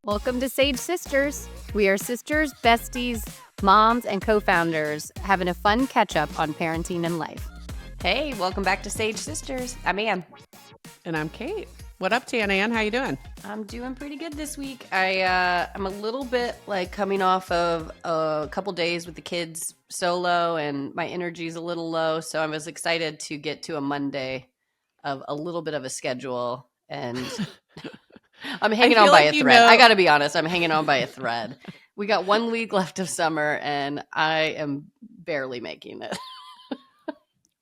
Welcome to Sage Sisters. We are sisters, besties, moms, and co-founders having a fun catch-up on parenting and life. Hey, welcome back to Sage Sisters. I'm Ann. And I'm Kate. What up, Tana Ann? How you doing? I'm doing pretty good this week. I'm a little bit like coming off of a couple days with the kids solo, and my energy's a little low. So I was excited to get to a Monday of a little bit of a schedule, and I'm hanging on by a thread. I got to be honest. I'm hanging on by a thread. We got 1 week left of summer, and I am barely making it.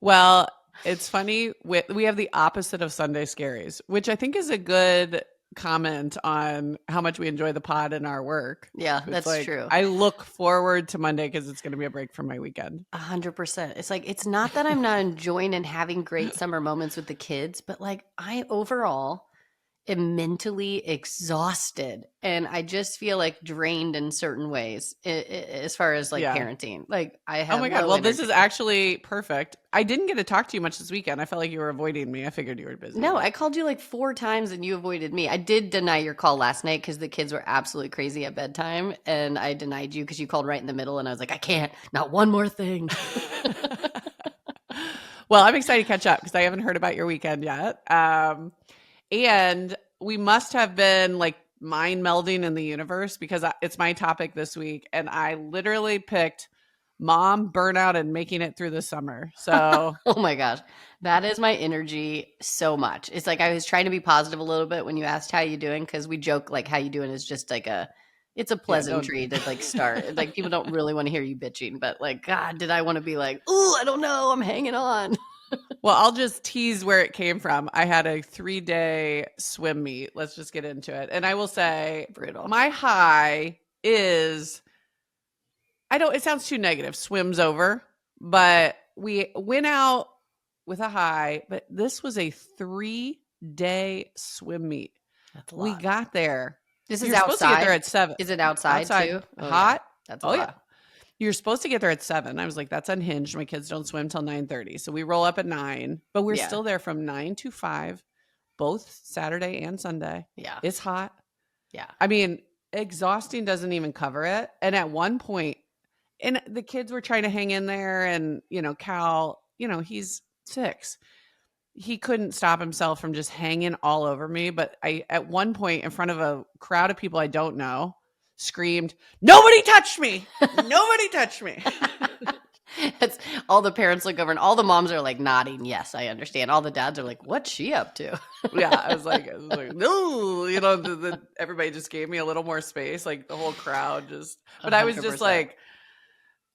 Well, it's funny. We have the opposite of Sunday Scaries, which I think is a good comment on how much we enjoy the pod and our work. Yeah, that's true. I look forward to Monday because it's going to be a break from my weekend. 100%. It's like, it's not that I'm not enjoying and having great summer moments with the kids, but like I overall am mentally exhausted, and I just feel like drained in certain ways as far as like parenting. Like I have. Oh my God. Well, this is actually perfect. I didn't get to talk to you much this weekend. I felt like you were avoiding me. I figured you were busy. No, I called you like 4 times and you avoided me. I did deny your call last night because the kids were absolutely crazy at bedtime, and I denied you because you called right in the middle, and I was like, I can't, not one more thing. Well, I'm excited to catch up because I haven't heard about your weekend yet. And we must have been like mind melding in the universe because it's my topic this week. And I literally picked mom, burnout, and making it through the summer. So, oh my gosh, that is my energy so much. It's like I was trying to be positive a little bit when you asked how you doing, because we joke like how you doing is just like it's a pleasantry to like start. Like people don't really want to hear you bitching, but like, God, did I want to be like, oh, I don't know, I'm hanging on. Well, I'll just tease where it came from. I had a 3-day swim meet. Let's just get into it. And I will say, brutal. My high is, it sounds too negative, swim's over, but we went out with a high, but this was a 3-day swim meet. That's a lot. We got there. This is You're outside. Supposed to get there at 7. Is it outside too? Oh, hot? Yeah. That's a lot. Yeah. You're supposed to get there at 7. I was like, that's unhinged. My kids don't swim till 9:30. So we roll up at 9, but we're still there from 9 to 5, both Saturday and Sunday. Yeah. It's hot. Yeah. I mean, exhausting doesn't even cover it. And at one point, and the kids were trying to hang in there, and, Cal, he's 6. He couldn't stop himself from just hanging all over me. But I, at one point in front of a crowd of people I don't know, screamed, "Nobody touched me! Nobody touched me!" It's all the parents look over, and all the moms are like nodding. Yes, I understand. All the dads are like, "What's she up to?" Yeah, I was like, no, everybody just gave me a little more space. Like the whole crowd just, but 100%. I was just like,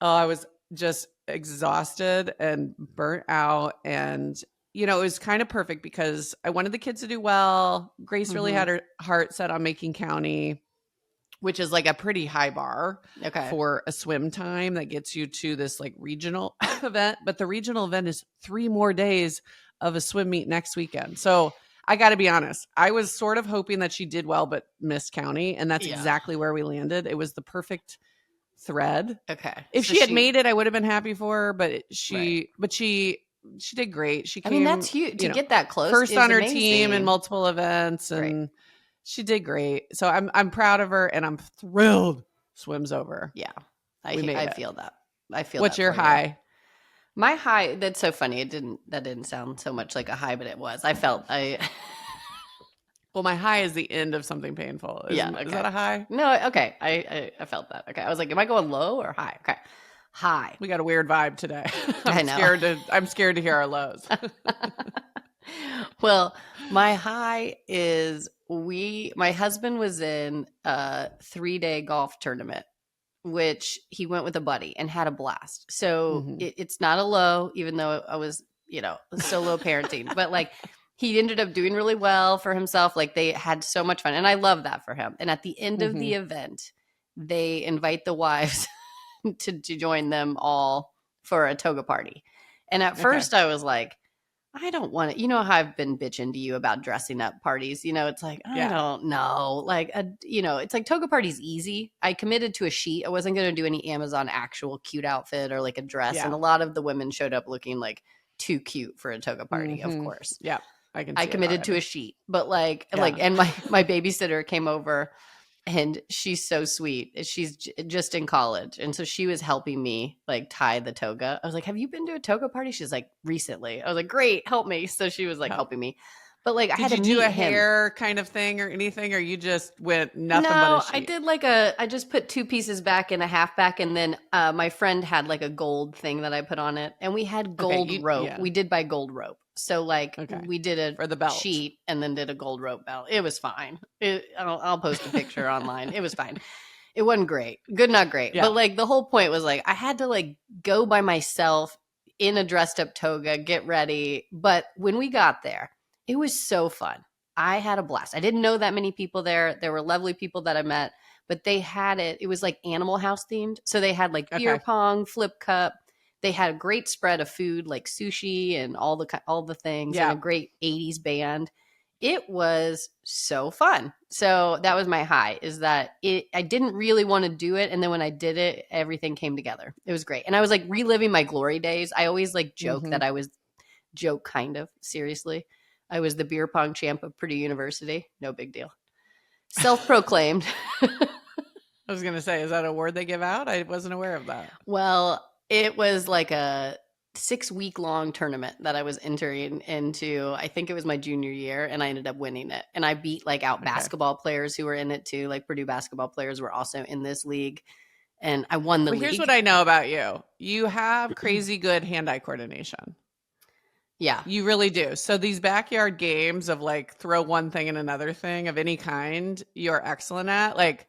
I was just exhausted and burnt out, and it was kind of perfect because I wanted the kids to do well. Grace really had her heart set on making county, which is like a pretty high bar for a swim time that gets you to this like regional event. But the regional event is 3 more days of a swim meet next weekend. So I got to be honest, I was sort of hoping that she did well, but missed county. And that's exactly where we landed. It was the perfect thread. Okay. If she had made it, I would have been happy for her, but she did great. She came, that's huge to get that close. First on her team in multiple events, and she did great. So I'm proud of her, and I'm thrilled. Swim's over. Yeah, I feel that. What's your high? My high. That's so funny. That didn't sound so much like a high, but it was. Well, my high is the end of something painful. Is that a high? No. Okay. I felt that. Okay. I was like, am I going low or high? Okay. High. We got a weird vibe today. I know. I'm scared to hear our lows. Well, my high is my husband was in a 3-day golf tournament, which he went with a buddy and had a blast. So it's not a low, even though I was, solo parenting, but like he ended up doing really well for himself. Like they had so much fun, and I love that for him. And at the end of the event, they invite the wives to join them all for a toga party. And at first I was like, I don't want it. You know how I've been bitching to you about dressing up parties. It's like, I don't know. Like, it's like toga party's easy. I committed to a sheet. I wasn't going to do any Amazon actual cute outfit or like a dress. Yeah. And a lot of the women showed up looking like too cute for a toga party, of course. Yeah. I committed to a sheet, but and my babysitter came over and she's so sweet. She's just in college. And so she was helping me like tie the toga. I was like, have you been to a toga party? She's like, recently. I was like, great, help me. So she was like helping me. But like, I had to Did you do meet a him. hair kind of thing or anything, or you just went nothing but No, a sheet? I did like I just put 2 pieces back and a half back. And then my friend had like a gold thing that I put on it. And we had gold rope. Yeah. We did buy gold rope. So like we did a for the belt sheet and then did a gold rope belt. It was fine. I'll post a picture online. It was fine. It wasn't great. Good, not great. Yeah. But like the whole point was like I had to like go by myself in a dressed up toga, get ready. But when we got there, it was so fun. I had a blast. I didn't know that many people there. There were lovely people that I met, but they had it. It was like Animal House themed. So they had like beer pong, flip cup. They had a great spread of food like sushi and all the things and a great 80s band. It was so fun. So that was my high, is that I didn't really want to do it. And then when I did it, everything came together. It was great. And I was like reliving my glory days. I always like joke that I was kind of seriously. I was the beer pong champ of Purdue University. No big deal. Self-proclaimed. I was going to say, is that a word they give out? I wasn't aware of that. Well, it was like a 6-week-long tournament that I was entering into. I think it was my junior year, and I ended up winning it. And I beat like out basketball players who were in it too. Like Purdue basketball players were also in this league. And I won the league. Here's what I know about you. You have crazy good hand-eye coordination. Yeah. You really do. So these backyard games of like throw one thing and another thing of any kind, you're excellent at. Like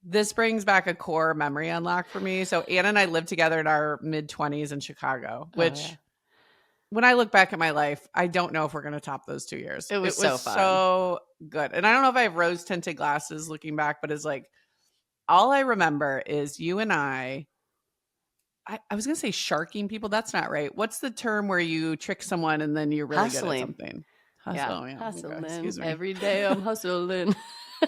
this brings back a core memory unlock for me. So Anna and I lived together in our mid-20s in Chicago, which when I look back at my life, I don't know if we're going to top those 2 years. It was so fun. So good. And I don't know if I have rose tinted glasses looking back, but it's like all I remember is you and I was going to say sharking people. That's not right. What's the term where you trick someone and then you're really hustling. Good at something? Hustling. Hustling. Excuse me. Every day I'm hustling.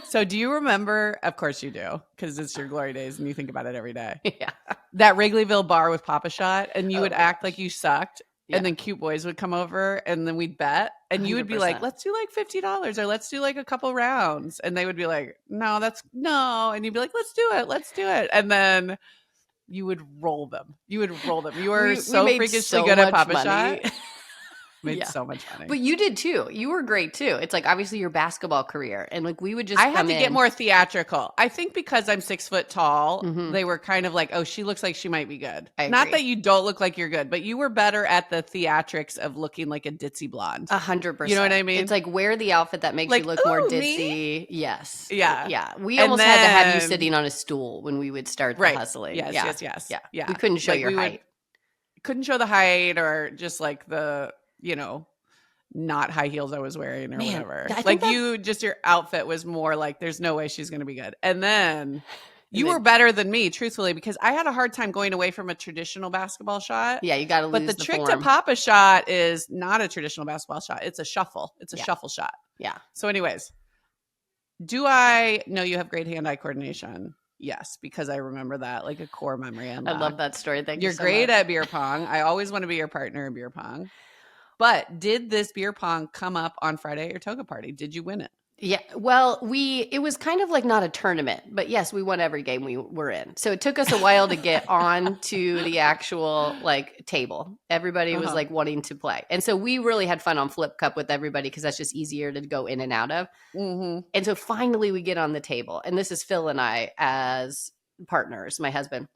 So do you remember? Of course you do, because it's your glory days and you think about it every day. Yeah. That Wrigleyville bar with Papa Shot, and you would act like you sucked. Yeah. And then cute boys would come over and then we'd bet. And you would be like, let's do like $50 or let's do like a couple rounds. And they would be like, no. And you'd be like, let's do it. And then you would roll them. You were so freakishly good at Papa Shot. Made so much money. But you did too. You were great too. It's like obviously your basketball career. And like we would just I had to get more theatrical. I think because I'm 6 foot tall, they were kind of like, oh, she looks like she might be good. Not that you don't look like you're good, but you were better at the theatrics of looking like a ditzy blonde. 100%. You know what I mean? It's like wear the outfit that makes like, you look more ditzy. Me? Yes. Yeah. Yeah. We almost had to have you sitting on a stool when we would start the hustling. Yes. Yeah. We couldn't show your height. Couldn't show the height or just like the, not high heels I was wearing or whatever. Like your outfit was more like, there's no way she's going to be good. And then you were better than me, truthfully, because I had a hard time going away from a traditional basketball shot. Yeah, you got to lose the trick to Papa Shot is not a traditional basketball shot. It's a shuffle. It's a shuffle shot. Yeah. So anyways, do I know you have great hand-eye coordination? Yes, because I remember that like a core memory. I love that story. Thank you. You're great at beer pong. I always want to be your partner in beer pong. But did this beer pong come up on Friday at your toga party? Did you win it? Yeah. Well, it was kind of like not a tournament, but yes, we won every game we were in. So it took us a while to get on to the actual like table. Everybody was like wanting to play. And so we really had fun on Flip Cup with everybody because that's just easier to go in and out of. Mm-hmm. And so finally we get on the table. And this is Phil and I as partners, my husband.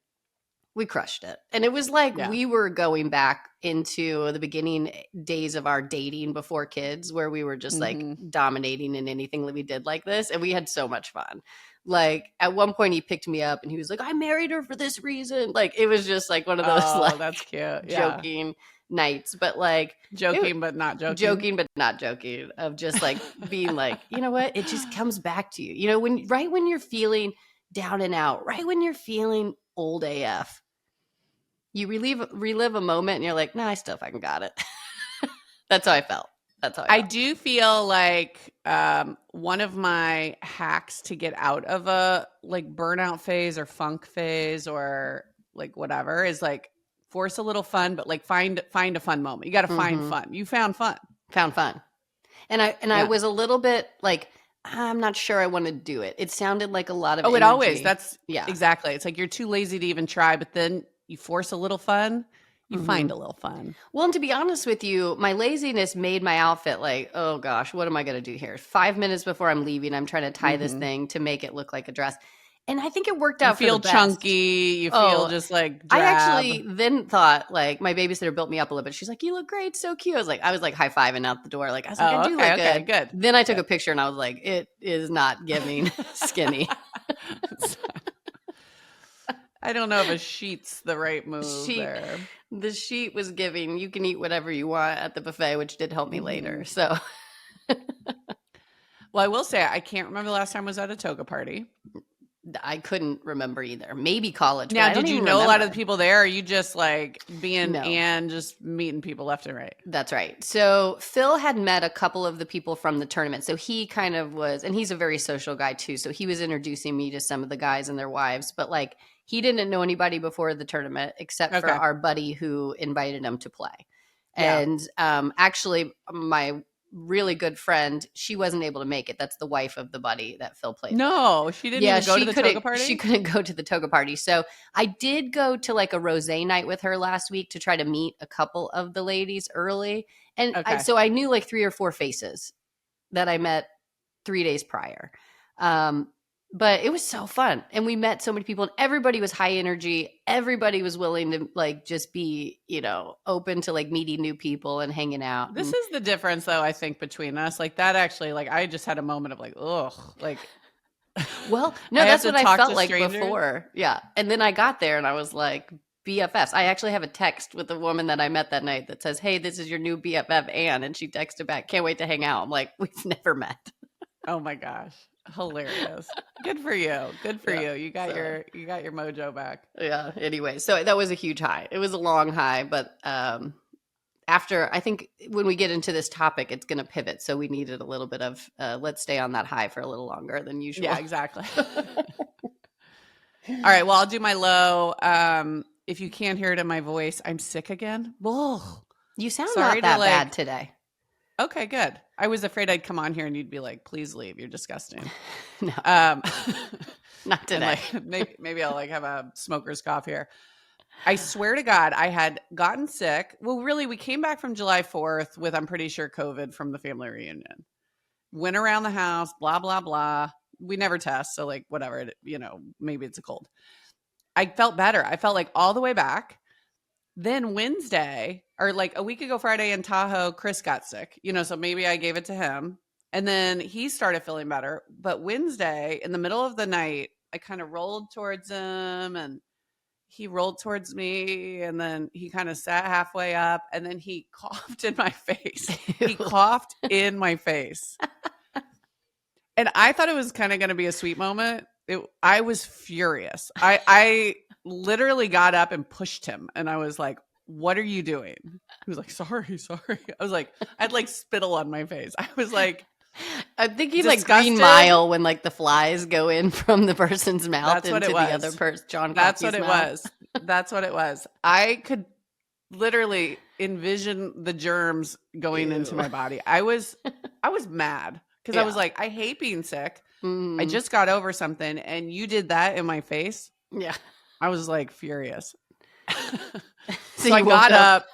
We crushed it. And it was like we were going back into the beginning days of our dating before kids, where we were just like dominating in anything that we did like this. And we had so much fun. Like at one point he picked me up and he was like, I married her for this reason. Like it was just like one of those like that's cute. Joking nights. But like joking but not joking. Joking but not joking. Of just like being like, you know what? It just comes back to you. You know, when you're feeling down and out, right when you're feeling old AF. You relive a moment and you're like, I still fucking got it. That's how I felt. I do feel like one of my hacks to get out of a like burnout phase or funk phase or like whatever is like force a little fun, but like find a fun moment. You got to find fun. You found fun. And I was a little bit like I'm not sure I want to do it. It sounded like a lot of it energy. always. That's exactly. It's like you're too lazy to even try, but then you force a little fun. You find a little fun. Well, and to be honest with you, my laziness made my outfit like, oh gosh, what am I going to do here? 5 minutes before I'm leaving, I'm trying to tie this thing to make it look like a dress. And I think it worked out for the best. You feel chunky. You feel just like drab. I actually then thought, like, my babysitter built me up a little bit. She's like, you look great. So cute. I was like high-fiving out the door. Like, I was like, I do look good. Then I took a picture and I was like, it is not giving skinny. I don't know if a sheet's the right move there. The sheet was giving, you can eat whatever you want at the buffet, which did help me later. So, well, I will say, I can't remember the last time I was at a toga party. I couldn't remember either. Maybe college. Now, did you know a lot of the people there? Or are you just like being and just meeting people left and right? That's right. So Phil had met a couple of the people from the tournament. So he kind of was, and he's a very social guy too. So he was introducing me to some of the guys and their wives, but like he didn't know anybody before the tournament except for our buddy who invited him to play. And actually my really good friend, she wasn't able to make it. That's the wife of the buddy that Phil played. No, she didn't even go to the toga party? She couldn't go to the toga party. So I did go to like a rosé night with her last week to try to meet a couple of the ladies early. And so I knew like 3 or 4 faces that I met 3 days prior. But it was so fun. And we met so many people and everybody was high energy. Everybody was willing to like just be, open to like meeting new people and hanging out. This is the difference though, I think, between us. Like that actually, like I just had a moment of like, ugh, like. Well, no, that's what I felt like before. Yeah. And then I got there and I was like, BFFs. I actually have a text with the woman that I met that night that says, hey, this is your new BFF, Ann. And she texted back, can't wait to hang out. I'm like, we've never met. Oh my gosh. Hilarious. Good for you. Good for you. You got your mojo back. Yeah. Anyway, so that was a huge high. It was a long high, but after, I think when we get into this topic, it's going to pivot. So we needed a little bit of let's stay on that high for a little longer than usual. Yeah, exactly. All right. Well, I'll do my low. If you can't hear it in my voice, I'm sick again. Ugh. You sound not that bad today. Okay, good. I was afraid I'd come on here and you'd be like, please leave. You're disgusting. No, not today. Like, maybe I'll like have a smoker's cough here. I swear to God, I had gotten sick. Well, really, we came back from July 4th with, I'm pretty sure, COVID from the family reunion. Went around the house, blah, blah, blah. We never test. So like, whatever, maybe it's a cold. I felt better. I felt like all the way back. Then Wednesday, or like a week ago Friday in Tahoe, Chris got sick, so maybe I gave it to him. And then he started feeling better. But Wednesday, in the middle of the night, I kind of rolled towards him and he rolled towards me. And then he kind of sat halfway up and then he coughed in my face. He coughed in my face. And I thought it was kind of going to be a sweet moment. I was furious. I literally got up and pushed him and I was like, what are you doing? He was like, sorry. I was like, I'd like spittle on my face. I was like, I'm thinking like Green Mile when like the flies go in from the person's mouth into the other person. That's what it was. That's what it was. I could literally envision the germs going into my body. I was mad because I was like, I hate being sick. I just got over something and you did that in my face. Yeah. I was like furious. So I got up.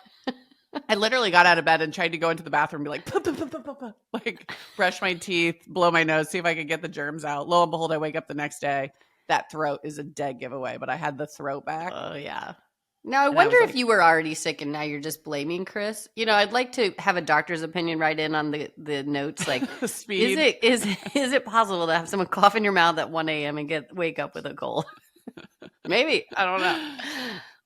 I literally got out of bed and tried to go into the bathroom and be like, puh, puh, puh, puh, puh, puh. Like brush my teeth, blow my nose, see if I could get the germs out. Lo and behold, I wake up the next day. That throat is a dead giveaway, but I had the throat back. Oh, yeah. Now, I wonder if you were already sick and now you're just blaming Chris. I'd like to have a doctor's opinion right in on the notes. Like, speed. Is it possible to have someone cough in your mouth at 1 a.m. and wake up with a cold? Maybe. I don't know.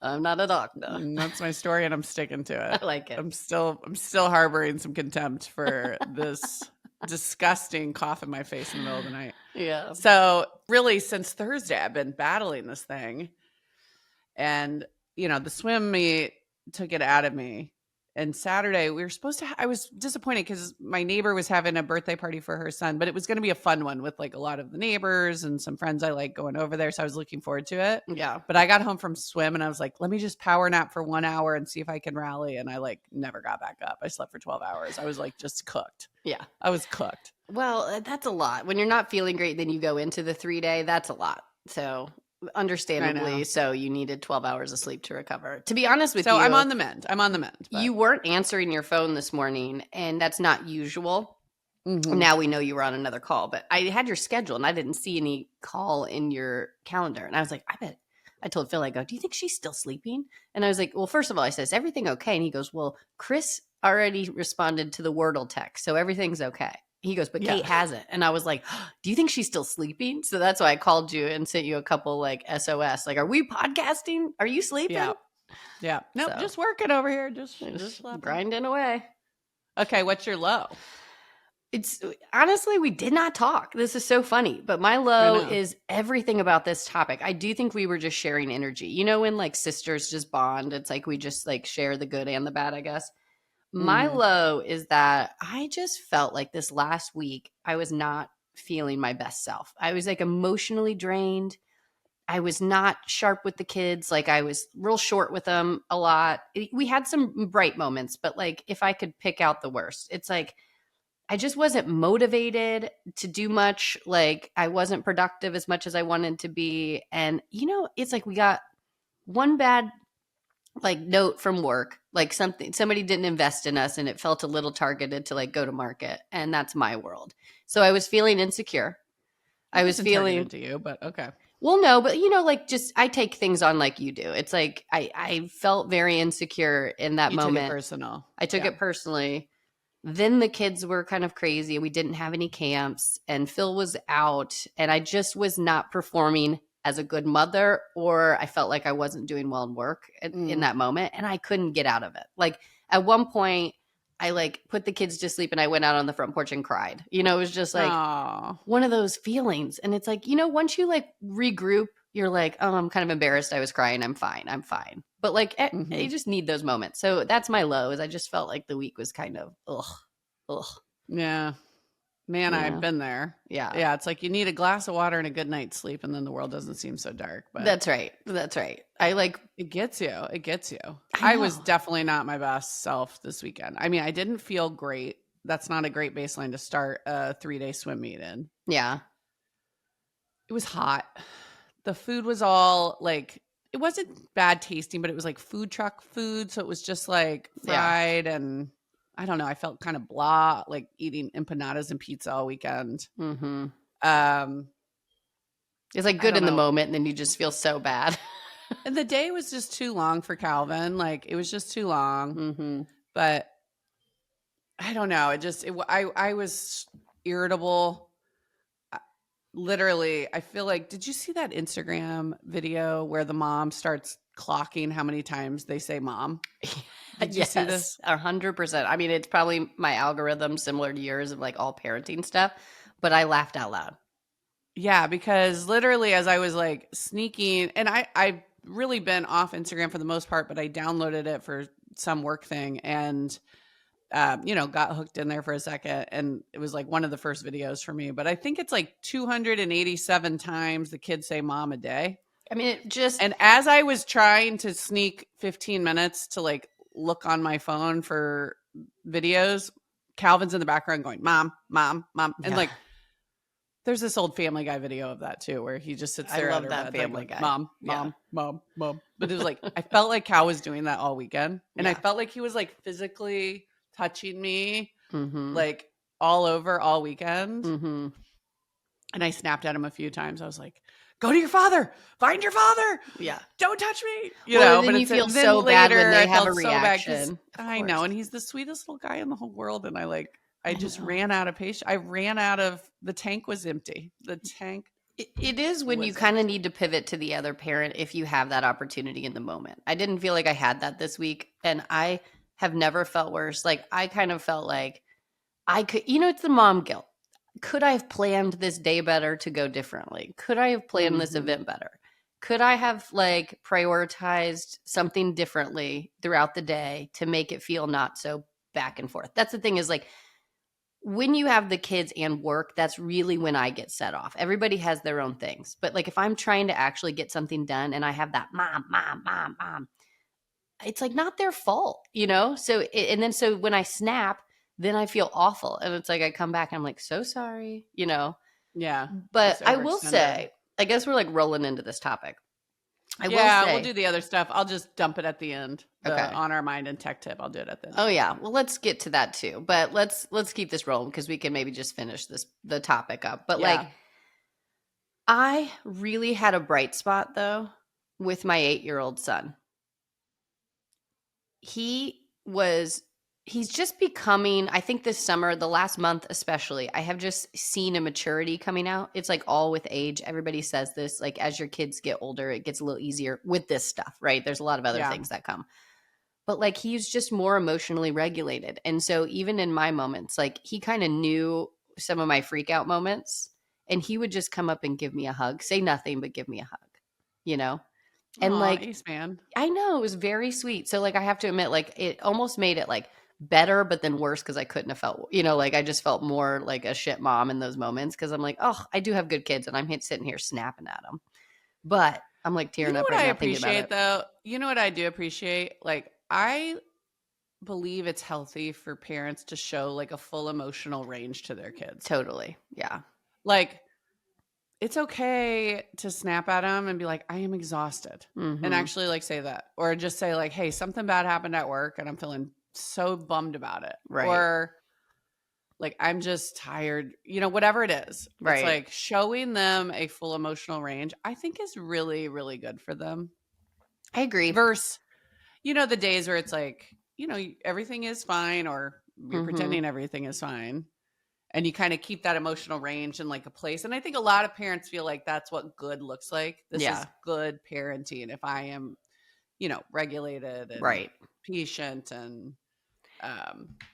I'm not a doctor. That's my story, and I'm sticking to it. I like it. I'm still harboring some contempt for this disgusting cough in my face in the middle of the night. Yeah. So really, since Thursday, I've been battling this thing, and the swim meet took it out of me, and Saturday we were supposed to I was disappointed because my neighbor was having a birthday party for her son, but it was going to be a fun one with like a lot of the neighbors and some friends I like going over there. So I was looking forward to it. Yeah. But I got home from swim and I was like, let me just power nap for 1 hour and see if I can rally. And I like never got back up. I slept for 12 hours. I was like just cooked. Yeah. I was cooked. Well, that's a lot. When you're not feeling great, then you go into the 3-day. That's a lot. So understandably, so you needed 12 hours of sleep to recover. To be honest with you. So I'm on the mend. But. You weren't answering your phone this morning, and that's not usual. Mm-hmm. Now we know you were on another call, but I had your schedule and I didn't see any call in your calendar. And I was like, I told Phil, I go, do you think she's still sleeping? And I was like, well, first of all, I said, is everything okay? And he goes, well, Chris already responded to the Wordle text, so everything's okay. He goes, but Kate hasn't. And I was like, do you think she's still sleeping? So that's why I called you and sent you a couple like SOS. Like, are we podcasting? Are you sleeping? Yeah. Nope, So, just working over here. Just grinding away. Okay, what's your low? It's honestly, we did not talk. This is so funny. But my low is everything about this topic. I do think we were just sharing energy. You know, when like sisters just bond, it's like we just like share the good and the bad, I guess. My low is that I just felt like this last week, I was not feeling my best self. I was like emotionally drained. I was not sharp with the kids. Like I was real short with them a lot. We had some bright moments, but like if I could pick out the worst, it's like I just wasn't motivated to do much. Like I wasn't productive as much as I wanted to be. And, you know, it's like we got one bad like note from work, like somebody didn't invest in us and it felt a little targeted to like go to market. And that's my world. So I was feeling insecure. I was feeling to you, but okay. Well, no, but you know, like just I take things on like you do. It's like I felt very insecure in that moment. Took it personal. I took it personally. Then the kids were kind of crazy. We didn't have any camps and Phil was out and I just was not performing as a good mother, or I felt like I wasn't doing well in work in that moment and I couldn't get out of it. Like at one point I like put the kids to sleep and I went out on the front porch and cried. You know, it was just like one of those feelings. And it's like, you know, once you like regroup, you're like, oh, I'm kind of embarrassed. I was crying. I'm fine. But like, you just need those moments. So that's my low is I just felt like the week was kind of, ugh. Yeah. Man, I've been there. Yeah. Yeah. It's like you need a glass of water and a good night's sleep, and then the world doesn't seem so dark. But That's right. I like it gets you. I was definitely not my best self this weekend. I mean, I didn't feel great. That's not a great baseline to start a 3-day swim meet in. Yeah. It was hot. The food was all like, it wasn't bad tasting, but it was like food truck food. So it was just like fried and I don't know. I felt kind of blah, like eating empanadas and pizza all weekend. Mm-hmm. It's like good in the moment, and then you just feel so bad. And the day was just too long for Calvin. Like it was just too long. Mm-hmm. But I don't know. I was irritable. Literally, I feel like, did you see that Instagram video where the mom starts clocking how many times they say mom? Did you see this? 100%. I mean, it's probably my algorithm similar to yours of like all parenting stuff, but I laughed out loud. Yeah, because literally as I was like sneaking, and I've really been off Instagram for the most part, but I downloaded it for some work thing and got hooked in there for a second, and it was like one of the first videos for me. But I think it's like 287 times the kids say mom a day. I mean, and as I was trying to sneak 15 minutes to like look on my phone for videos, Calvin's in the background going, mom. And like, there's this old Family Guy video of that too, where he just sits there. I love that Family Guy. Mom. But it was like, I felt like Cal was doing that all weekend. And I felt like he was like physically touching me like all over all weekend. Mm-hmm. And I snapped at him a few times. I was like, go to your father, find your father. Yeah. Don't touch me. Then you feel so bad when they have a reaction. I know. And he's the sweetest little guy in the whole world. And I just ran out of patience. I ran out of, the tank was empty. The tank. It is when you kind of need to pivot to the other parent if you have that opportunity in the moment. I didn't feel like I had that this week. And I have never felt worse. Like I kind of felt like I could, it's the mom guilt. Could I have planned this day better to go differently? Could I have planned this event better? could I have like prioritized something differently throughout the day to make it feel not so back and forth? That's the thing is like when you have the kids and work, that's really when I get set off. Everybody has their own things. But like if I'm trying to actually get something done and I have that mom, it's like not their fault, you know? So so when I snap, then I feel awful. And it's like I come back and I'm like, so sorry, you know? Yeah. But Just I will overextended. say, I guess we're like rolling into this topic. I will Yeah, say, we'll do the other stuff. I'll just dump it at the end. The Okay. on our mind and tech tip. I'll do it at the end. Oh yeah. Well, let's get to that too. But let's keep this rolling because we can maybe just finish the topic up. But like I really had a bright spot though with my 8-year-old son. He's just becoming, I think this summer, the last month especially, I have just seen a maturity coming out. It's like all with age. Everybody says this, like as your kids get older, it gets a little easier with this stuff, right? There's a lot of other things that come. But like he's just more emotionally regulated. And so even in my moments, like he kind of knew some of my freak out moments and he would just come up and give me a hug, say nothing, but give me a hug, you know? And like, Ace man. I know it was very sweet. So like, I have to admit, like it almost made it like better, but then worse because I couldn't have felt, you know, like I just felt more like a shit mom in those moments because I'm like, oh, I do have good kids and I'm sitting here snapping at them. But I'm like tearing up right now thinking about it. Though, you know what I do appreciate? Like I believe it's healthy for parents to show like a full emotional range to their kids. Totally. Yeah. Like it's okay to snap at them and be like, I am exhausted. And actually like say that. Or just say like, hey, something bad happened at work and I'm feeling so bummed about it. Right. Or like, I'm just tired, you know, whatever it is. Right. It's like showing them a full emotional range, I think is really, really good for them. I agree. Versus, you know, the days where it's like, you know, everything is fine or you're pretending everything is fine. And you kind of keep that emotional range in like a place. And I think a lot of parents feel like that's what good looks like. This is good parenting. If I am, you know, regulated and patient and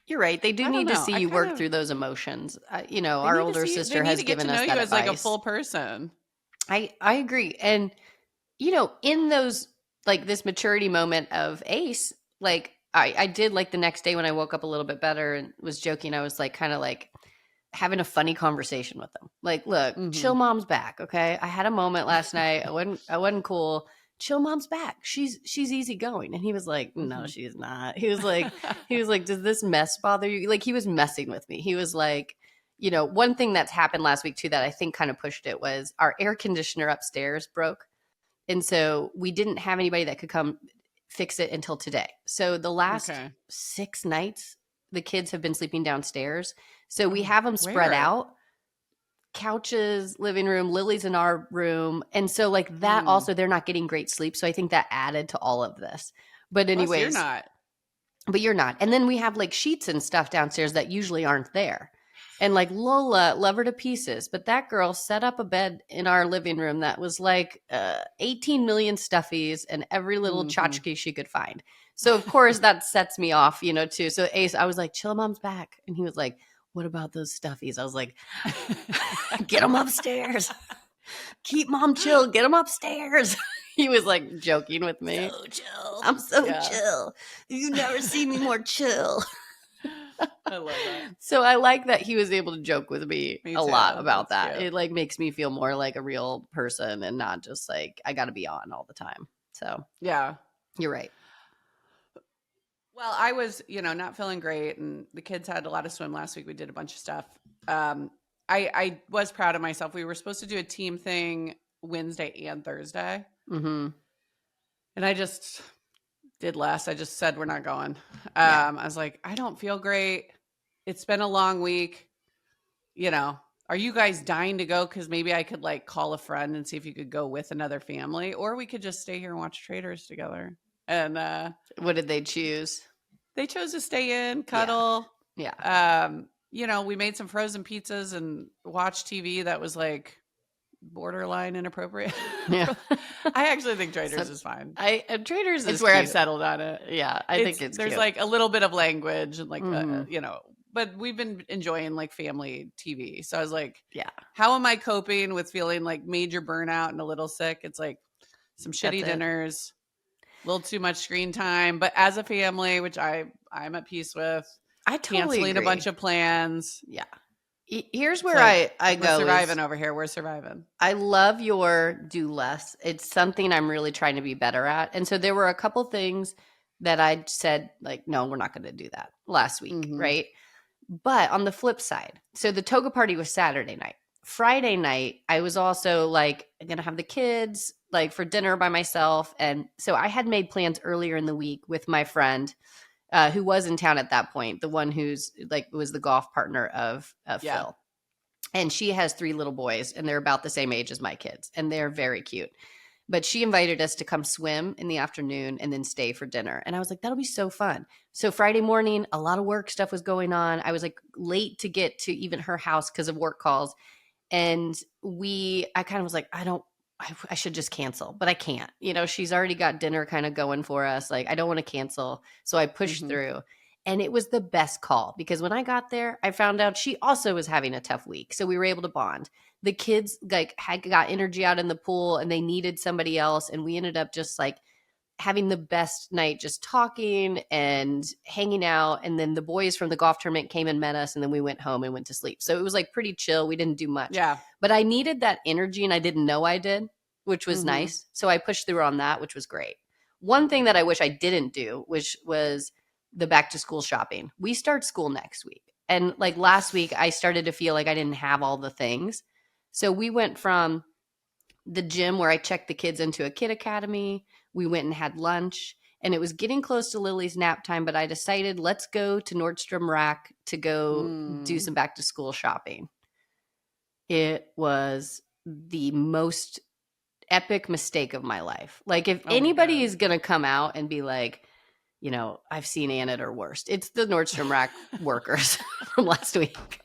you're right. They do need to see you work through those emotions. You know, our older sister has given us that advice. As like a full person. I agree. And, you know, in those, like this maturity moment of Ace, like I did like the next day when I woke up a little bit better and was joking, I was like kind of like having a funny conversation with them. Like, look, chill mom's back. Okay. I had a moment last night. I wasn't cool. Chill mom's back. She's easygoing. And he was like, no, she's not. He was like, does this mess bother you? Like he was messing with me. He was like, you know, one thing that's happened last week too, that I think kind of pushed it was our air conditioner upstairs broke. And so we didn't have anybody that could come fix it until today. So the last 6 nights, the kids have been sleeping downstairs. So we have them spread out. Couches, living room, Lily's in our room. And so like that also, they're not getting great sleep. So I think that added to all of this. But anyways. Plus you're not. But you're not. And then we have like sheets and stuff downstairs that usually aren't there. And like Lola, love her to pieces. But that girl set up a bed in our living room that was like 18 million stuffies and every little tchotchke she could find. So of course that sets me off, you know, too. So Ace, I was like, chill mom's back. And he was like, what about those stuffies? I was like, get them upstairs. Keep mom chill. Get them upstairs. He was like joking with me. So chill. I'm so chill. You never see me more chill. I love that. So I like that he was able to joke with me a lot about That's that. cute. It like makes me feel more like a real person and not just like I got to be on all the time. So yeah, you're right. Well, I was, you know, not feeling great and the kids had a lot of swim last week. We did a bunch of stuff. I was proud of myself. We were supposed to do a team thing Wednesday and Thursday. And I just did less. I just said, we're not going. I was like, I don't feel great. It's been a long week. You know, are you guys dying to go? Cause maybe I could like call a friend and see if you could go with another family, or we could just stay here and watch Traders together. And, what did they choose? They chose to stay in, cuddle. Yeah. You know, we made some frozen pizzas and watched TV that was like borderline inappropriate. Yeah. I actually think Traders is fine. Traders is where cute. I've settled on it. Yeah, I think it's there's cute. like a little bit of language and like you know, but we've been enjoying like family TV. So I was like, yeah, how am I coping with feeling like major burnout and a little sick? It's like some shitty dinners, a little too much screen time. But as a family, which I'm at peace with, I totally canceling agree. a bunch of plans. Yeah. Here's where I go. We're surviving over here. We're surviving. I love your do less. It's something I'm really trying to be better at. And so there were a couple things that I said, like, no, we're not going to do that last week, right? But on the flip side, so the toga party was Saturday night. Friday night, I was also like going to have the kids like for dinner by myself. And so I had made plans earlier in the week with my friend who was in town at that point, the one who's like was the golf partner of Phil. And she has 3 little boys, and they're about the same age as my kids, and they're very cute. But she invited us to come swim in the afternoon and then stay for dinner. And I was like, that'll be so fun. So Friday morning, a lot of work stuff was going on. I was like late to get to even her house because of work calls. And I kind of was like, I should just cancel, but I can't. You know, she's already got dinner kind of going for us. Like, I don't want to cancel. So I pushed through. And it was the best call because when I got there, I found out she also was having a tough week. So we were able to bond. The kids like had got energy out in the pool and they needed somebody else. And we ended up just like having the best night, just talking and hanging out. And then the boys from the golf tournament came and met us. And then we went home and went to sleep. So it was like pretty chill. We didn't do much. Yeah. But I needed that energy and I didn't know I did, which was nice. So I pushed through on that, which was great. One thing that I wish I didn't do, which was the back to school shopping. We start school next week. And like last week, I started to feel like I didn't have all the things. So we went from the gym where I checked the kids into a kid academy. We went and had lunch and it was getting close to Lily's nap time, but I decided let's go to Nordstrom Rack to go do some back to school shopping. It was the most epic mistake of my life. Like if anybody is going to come out and be like, you know, I've seen Ann at her worst, it's the Nordstrom Rack workers from last week.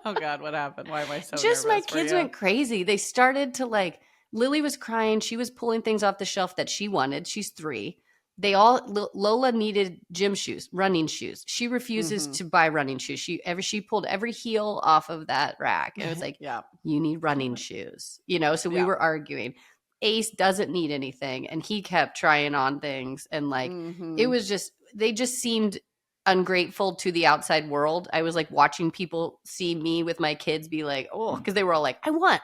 Oh God, what happened? Why am I so Just my nervous kids went crazy. They started to like, Lily was crying. She was pulling things off the shelf that she wanted. She's 3. Lola needed gym shoes, running shoes. She refuses to buy running shoes. She pulled every heel off of that rack. And it was like, you need running shoes, you know? So we were arguing. Ace doesn't need anything. And he kept trying on things. And like, it was just, they just seemed ungrateful to the outside world. I was like watching people see me with my kids be like, oh, because they were all like, I want.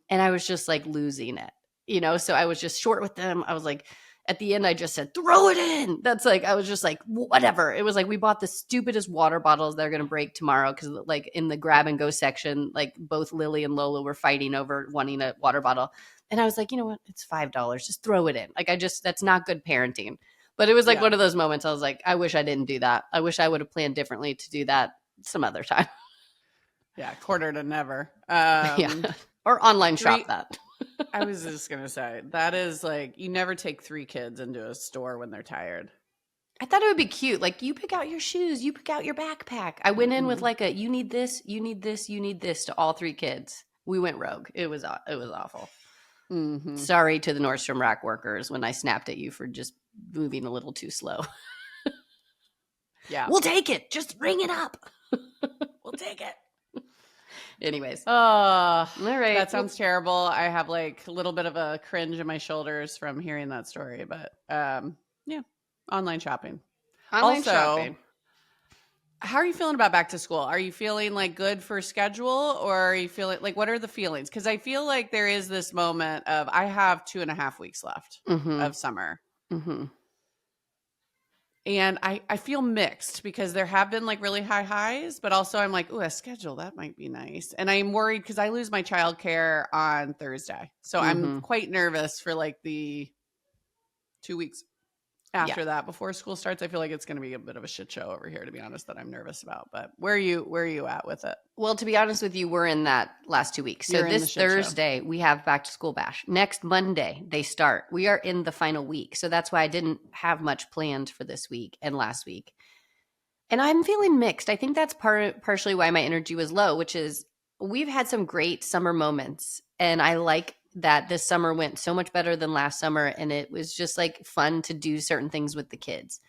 And I was just like losing it, you know? So I was just short with them. I was like, at the end, I just said, throw it in. That's like, I was just like, whatever. It was like, we bought the stupidest water bottles that are going to break tomorrow. Cause like in the grab and go section, like both Lily and Lola were fighting over wanting a water bottle. And I was like, you know what? It's $5. Just throw it in. Like, that's not good parenting. But it was like one of those moments. I was like, I wish I didn't do that. I wish I would have planned differently to do that some other time. Yeah. Quarter to never. Or online shop that. I was just going to say, that is like, you never take 3 kids into a store when they're tired. I thought it would be cute. Like, you pick out your shoes, you pick out your backpack. I went in with like you need this, you need this, you need this to all 3 kids. We went rogue. It was awful. Sorry to the Nordstrom Rack workers when I snapped at you for just moving a little too slow. Yeah. We'll take it. Just ring it up. We'll take it. Anyways. All right. That sounds terrible. I have like a little bit of a cringe in my shoulders from hearing that story, but yeah, online shopping. Shopping. How are you feeling about back to school? Are you feeling like good for schedule, or are you feeling like, what are the feelings? Because I feel like there is this moment of, I have 2.5 weeks left of summer. And I feel mixed because there have been like really high highs, but also I'm like, oh, a schedule, that might be nice. And I'm worried because I lose my childcare on Thursday. So I'm quite nervous for like the 2 weeks after that before school starts. I feel like it's going to be a bit of a shit show over here, to be honest, that I'm nervous about. But where are you at with it? Well, to be honest with you, we're in that last 2 weeks. So this Thursday, we have back to school bash. Next Monday, they start. We are in the final week. So that's why I didn't have much planned for this week and last week. And I'm feeling mixed. I think that's partially why my energy was low, which is we've had some great summer moments. And I like that this summer went so much better than last summer. And it was just like fun to do certain things with the kids.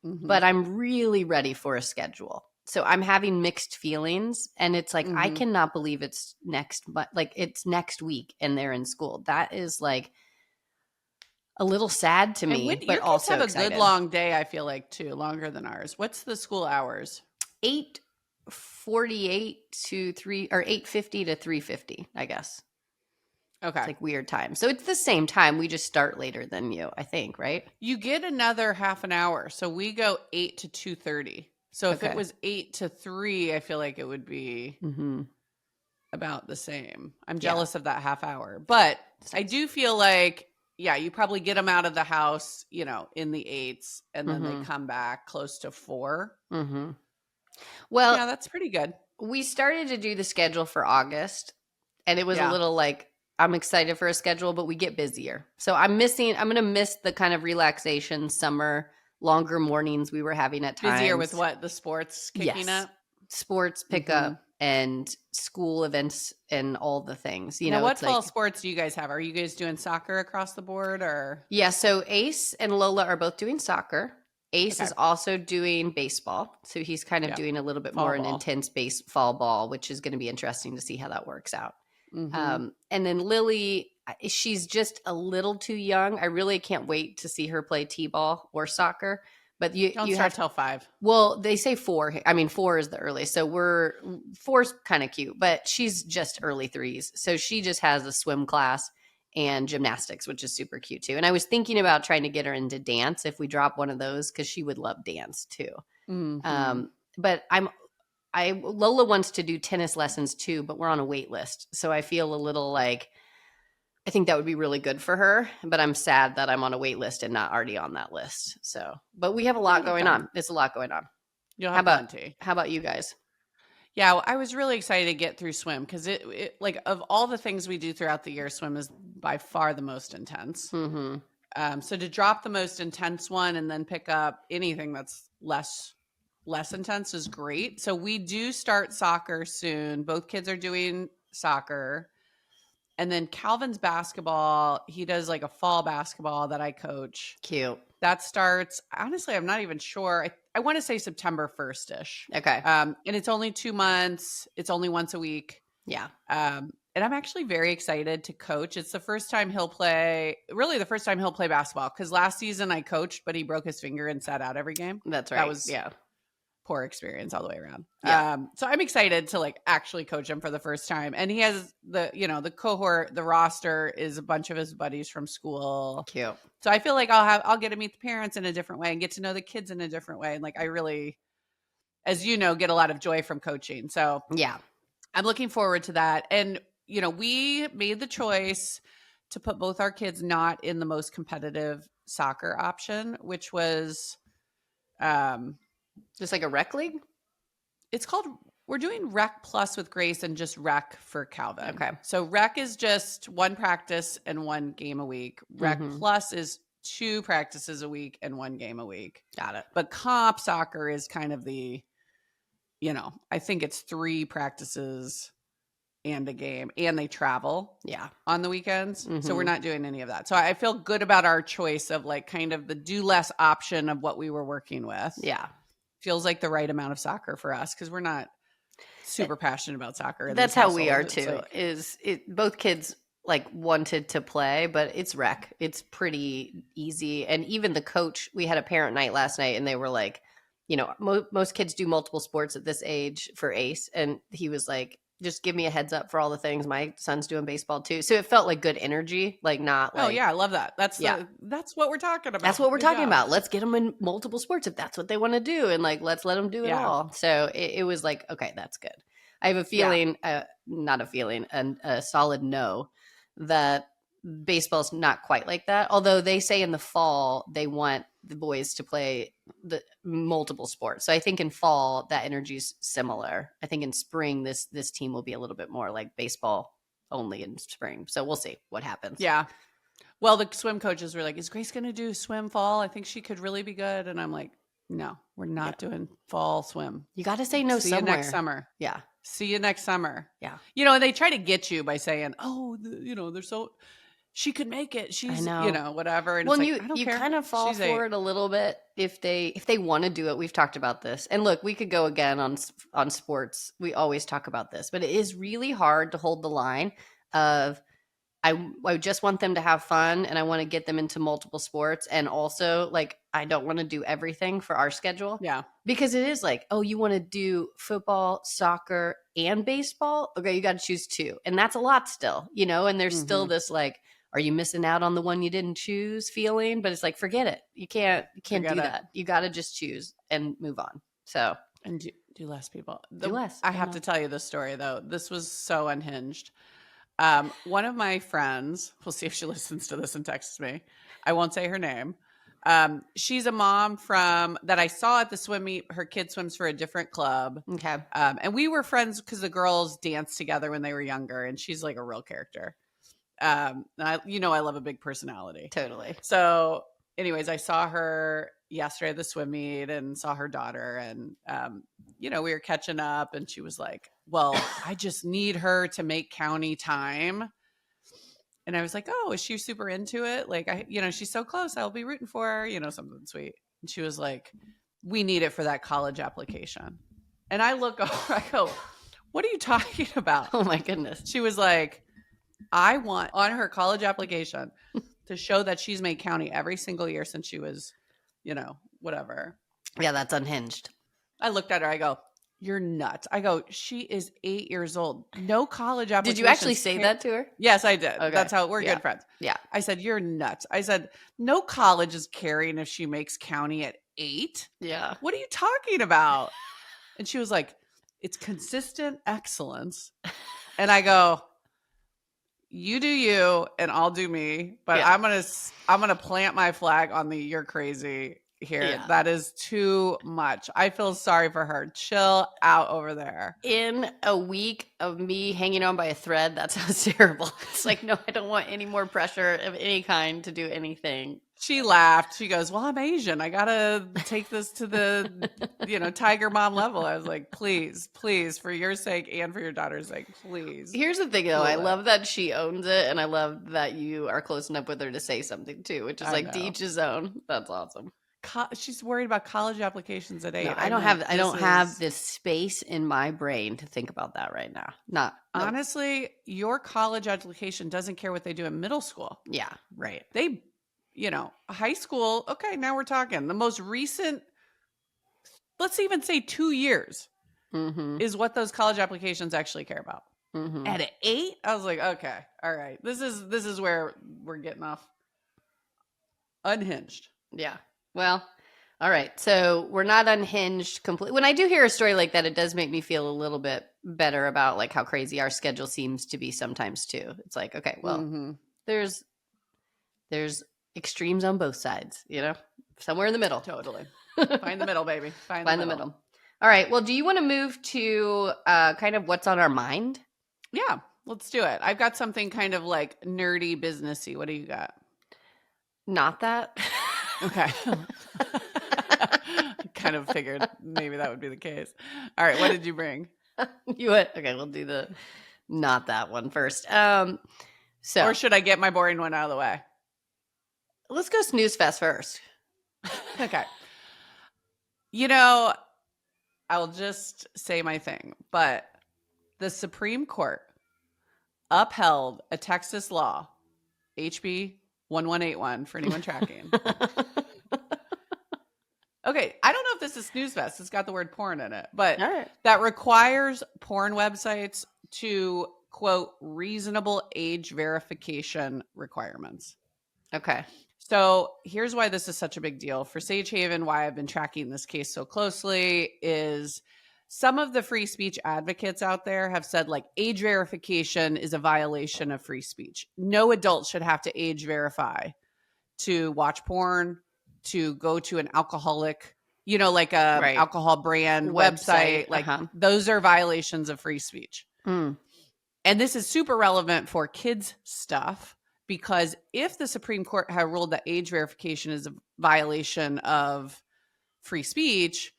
But I'm really ready for a schedule. So I'm having mixed feelings, and it's like I Mhm. cannot believe it's it's next week and they're in school. That is like a little sad to And me, but your kids also have a good excited. long day, I feel like, too, longer than ours. What's the school hours? 8:48 to 8:50 to 3:50, I guess. Okay. It's like weird time. So it's the same time. We just start later than you, I think, right? You get another half an hour. So we go 8 to 2:30. So if it Okay. was 8 to 3, I feel like it would be Mm-hmm. about the same. I'm Yeah. jealous of that half hour. But I do feel like, yeah, you probably get them out of the house, you know, in the 8s, and then they come back close to 4. Mm-hmm. Well, Yeah, that's pretty good. we started to do the schedule for August, and it was a Yeah. little like, I'm excited for a schedule, but we get busier. So I'm going to miss the kind of relaxation, summer, longer mornings we were having at times. Busier with what? The sports kicking Yes. up? Sports pickup and school events and all the things. You Now, know, what it's fall like, sports do you guys have? Are you guys doing soccer across the board, or? yeah, so Ace and Lola are both doing soccer. Ace is also doing baseball. So he's kind of Yeah. doing a little bit Fall more an ball. intense fall ball, which is going to be interesting to see how that works out. Mhm. And then Lily, she's just a little too young. I really can't wait to see her play t-ball or soccer. But you Don't you start have till 5. Well, they say 4. I mean, 4 is the earliest. So 4's kind of cute, but she's just early 3s. So she just has a swim class and gymnastics, which is super cute too. And I was thinking about trying to get her into dance if we drop one of those, because she would love dance too. Mhm. But Lola wants to do tennis lessons too, but we're on a wait list. So I feel a little like, I think that would be really good for her, but I'm sad that I'm on a wait list and not already on that list. So, but we have a lot going on. There's a lot going on. You'll have plenty. How about you guys? Yeah, I was really excited to get through swim because it like, of all the things we do throughout the year, swim is by far the most intense. Mm-hmm. So to drop the most intense one and then pick up anything that's less intense is great. So we do start soccer soon. Both kids are doing soccer. And then Calvin's basketball, he does like a fall basketball that I coach. Cute. That starts, honestly, I'm not even sure. I want to say September 1st-ish. Okay. And it's only 2 months. It's only once a week. Yeah. And I'm actually very excited to coach. It's the first time he'll play basketball, because last season I coached, but he broke his finger and sat out every game. That's right. That was poor experience all the way around. Yeah. So I'm excited to like actually coach him for the first time. And he has the cohort, the roster is a bunch of his buddies from school. Cute. So I feel like I'll get to meet the parents in a different way and get to know the kids in a different way. And like, I really, as you know, get a lot of joy from coaching. So yeah, I'm looking forward to that. And, we made the choice to put both our kids not in the most competitive soccer option, which was, just like a rec league. We're doing Rec Plus with Grace and just Rec for Calvin. Okay. So Rec is just 1 practice and 1 game a week. Rec Plus is 2 practices a week and 1 game a week. Got it. But comp soccer is kind of the, I think it's 3 practices and a game, and they travel on the weekends. So we're not doing any of that. So I feel good about our choice of like kind of the do less option of what we were working with. Yeah. Feels like the right amount of soccer for us, because we're not super passionate about soccer. That's how we are too. Both kids like wanted to play, but it's rec. It's pretty easy. And even the coach, we had a parent night last night, and they were like, most kids do multiple sports at this age for Ace. And he was like, just give me a heads up for all the things. My son's doing baseball too. So it felt like good energy, like not like. Oh yeah, I love that. That's what we're talking about. That's what we're talking about. Let's get them in multiple sports if that's what they want to do. And like, let's let them do it all. So it was like, okay, that's good. I have a feeling, not a feeling, and a solid no, that baseball's not quite like that. Although they say in the fall, they want the boys to play the multiple sports. So I think in fall that energy is similar. I think in spring this team will be a little bit more like baseball only in spring. So we'll see what happens. Yeah. Well, the swim coaches were like, "Is Grace going to do swim fall? I think she could really be good." And I'm like, "No, we're not doing fall swim. You got to say no See somewhere. you next summer. Yeah. See you next summer." Yeah. And they try to get you by saying, "Oh, they're so." she could make it. She's, know. Whatever. And well, it's like, I don't you care. kind of fall She's for 8. it a little bit if they want to do it. We've talked about this, and look, we could go again on sports. We always talk about this, but it is really hard to hold the line of I just want them to have fun and I want to get them into multiple sports. And also, like, I don't want to do everything for our schedule. Yeah. Because it is like, oh, you want to do football, soccer, and baseball? Okay, you got to choose 2. And that's a lot still, and there's still this like, are you missing out on the one you didn't choose feeling? But it's like, forget it. You can't do that. You got to just choose and move on. So. And do less, people. Do less. I have to tell you this story, though. This was so unhinged. One of my friends, we'll see if she listens to this and texts me. I won't say her name. She's a mom that I saw at the swim meet. Her kid swims for a different club. Okay. And we were friends because the girls danced together when they were younger, and she's like a real character. I love a big personality. Totally. So anyways, I saw her yesterday at the swim meet and saw her daughter, and, we were catching up, and she was like, well, I just need her to make county time. And I was like, oh, is she super into it? Like, she's so close. I'll be rooting for her, something sweet. And she was like, we need it for that college application. And I look over, I go, what are you talking about? Oh my goodness. She was like, I want on her college application to show that she's made county every single year since she was, whatever. Yeah, that's unhinged. I looked at her. I go, you're nuts. I go, she is 8 years old. No college application. Did you actually say that to her? Yes, I did. Okay. That's how we're good friends. Yeah. I said, you're nuts. I said, no college is caring if she makes county at 8. Yeah. What are you talking about? And she was like, it's consistent excellence. And I go, you do you and I'll do me, but I'm going to plant my flag on the you're crazy here. Yeah. That is too much. I feel sorry for her. Chill out over there. In a week of me hanging on by a thread, that sounds terrible. It's like, no, I don't want any more pressure of any kind to do anything. She laughed. She goes, well, I'm Asian. I got to take this to the, tiger mom level. I was like, please, for your sake and for your daughter's sake, please. Here's the thing, though. I love that she owns it, and I love that you are close enough with her to say something, too, which is like, to each his own. That's awesome. She's worried about college applications at 8. No, I don't have this space in my brain to think about that right now. Honestly, your college application doesn't care what they do in middle school. Yeah, right. They, high school. Okay, now we're talking. The most recent, let's even say 2 years, is what those college applications actually care about. Mm-hmm. At 8, I was like, okay, all right. This is where we're getting off unhinged. Yeah. Well, all right. So we're not unhinged completely. When I do hear a story like that, it does make me feel a little bit better about like how crazy our schedule seems to be sometimes too. It's like, okay, well, there's extremes on both sides, somewhere in the middle. Totally. Find the middle, baby. Find the middle. All right. Well, do you want to move to kind of what's on our mind? Yeah, let's do it. I've got something kind of like nerdy businessy. What do you got? Not that. Okay. Kind of figured maybe that would be the case. All right. What did you bring? Okay, we'll do the not that one first. Or should I get my boring one out of the way? Let's go snooze fest first. Okay. I'll just say my thing, but the Supreme Court upheld a Texas law, HB 1181 for anyone tracking. Okay, I don't know if this is snooze fest. It's got the word porn in it, but that requires porn websites to, quote, reasonable age verification requirements. Okay. So here's why this is such a big deal. For Sage Haven, why I've been tracking this case so closely is some of the free speech advocates out there have said like age verification is a violation of free speech. No adult should have to age verify to watch porn, to go to an alcoholic, like a alcohol brand website. Like those are violations of free speech. And this is super relevant for kids stuff. Because if the Supreme Court had ruled that age verification is a violation of free speech,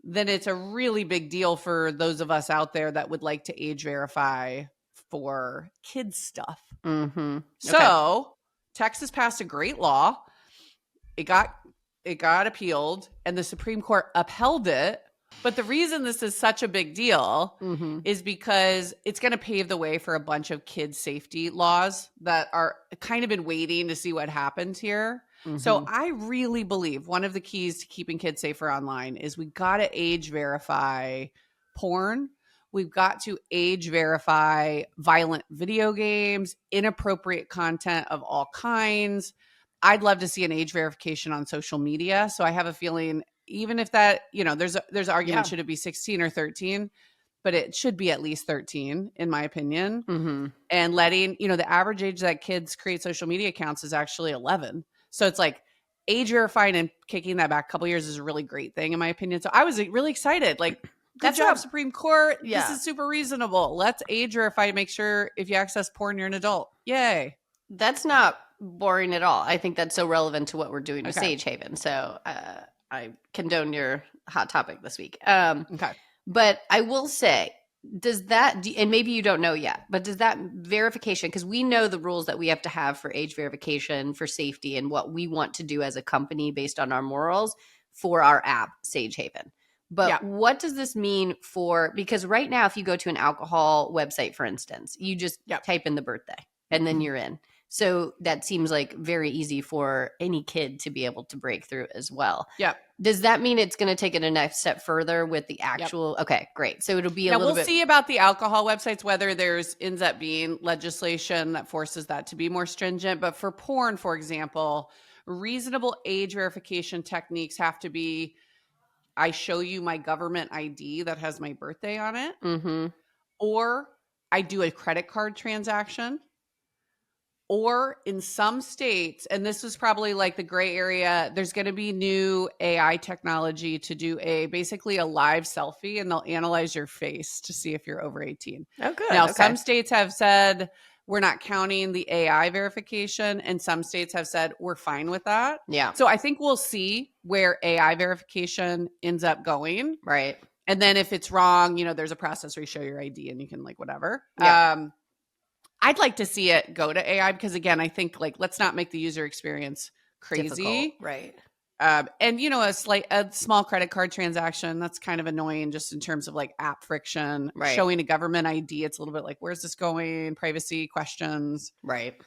then it's a really big deal for those of us out there that would like to age verify for kids stuff. Mm-hmm. So Texas passed a great law. It got appealed, and the Supreme Court upheld it. But the reason this is such a big deal is because it's going to pave the way for a bunch of kids' safety laws that are kind of been waiting to see what happens here. So I really believe one of the keys to keeping kids safer online is we got to age verify porn. We've got to age verify violent video games, inappropriate content of all kinds. I'd love to see an age verification on social media. So I have a feeling, even if that, there's argument, should it be 16 or 13? But it should be at least 13, in my opinion. And letting, the average age that kids create social media accounts is actually 11. So it's like age verifying and kicking that back a couple years is a really great thing, in my opinion. So I was really excited. Like, good job, Supreme Court. This is super reasonable. Let's age verify to make sure if you access porn, you're an adult. Yay. That's not boring at all. I think that's so relevant to what we're doing with Sage Haven. So I condone your hot topic this week. But I will say, does that, and maybe you don't know yet, but does that verification, because we know the rules that we have to have for age verification for safety and what we want to do as a company based on our morals for our app, Sage Haven. But what does this mean for, because right now, if you go to an alcohol website, for instance, you just type in the birthday and then you're in. So that seems like very easy for any kid to be able to break through as well. Does that mean it's going to take it a next step further with the actual? Okay, great. So it'll be a little bit. We'll see about the alcohol websites, whether ends up being legislation that forces that to be more stringent. But for porn, for example, reasonable age verification techniques have to be, I show you my government ID that has my birthday on it, or I do a credit card transaction. Or in some states, and this is probably like the gray area, there's going to be new AI technology to do basically a live selfie, and they'll analyze your face to see if you're over 18. Oh, good. Now, some states have said we're not counting the AI verification, and some states have said we're fine with that. Yeah. So I think we'll see where AI verification ends up going. Right. And then if it's wrong, there's a process where you show your ID and you can whatever. Yeah. I'd like to see it go to AI because, again, I think let's not make the user experience crazy. Difficult. Right. And, a small credit card transaction, that's kind of annoying just in terms of app friction. Right. Showing a government ID, it's a little bit where's this going? Privacy questions. Right.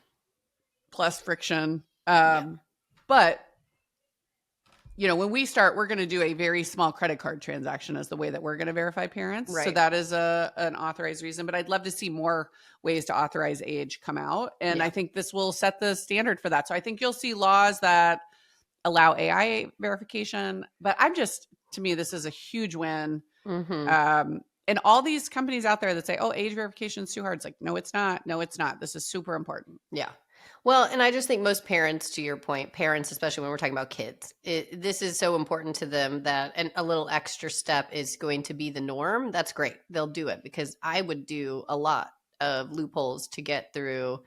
Plus friction. But, when we start, we're going to do a very small credit card transaction as the way that we're going to verify parents. Right. So that is an authorized reason. But I'd love to see more ways to authorize age come out. And I think this will set the standard for that. So I think you'll see laws that allow AI verification. But to me, this is a huge win. And all these companies out there that say, oh, age verification is too hard. It's like, no, it's not. No, it's not. This is super important. Yeah. Well, and I just think most parents, to your point, parents, especially when we're talking about kids, this is so important to them that a little extra step is going to be the norm. That's great. They'll do it because I would do a lot of loopholes to get through,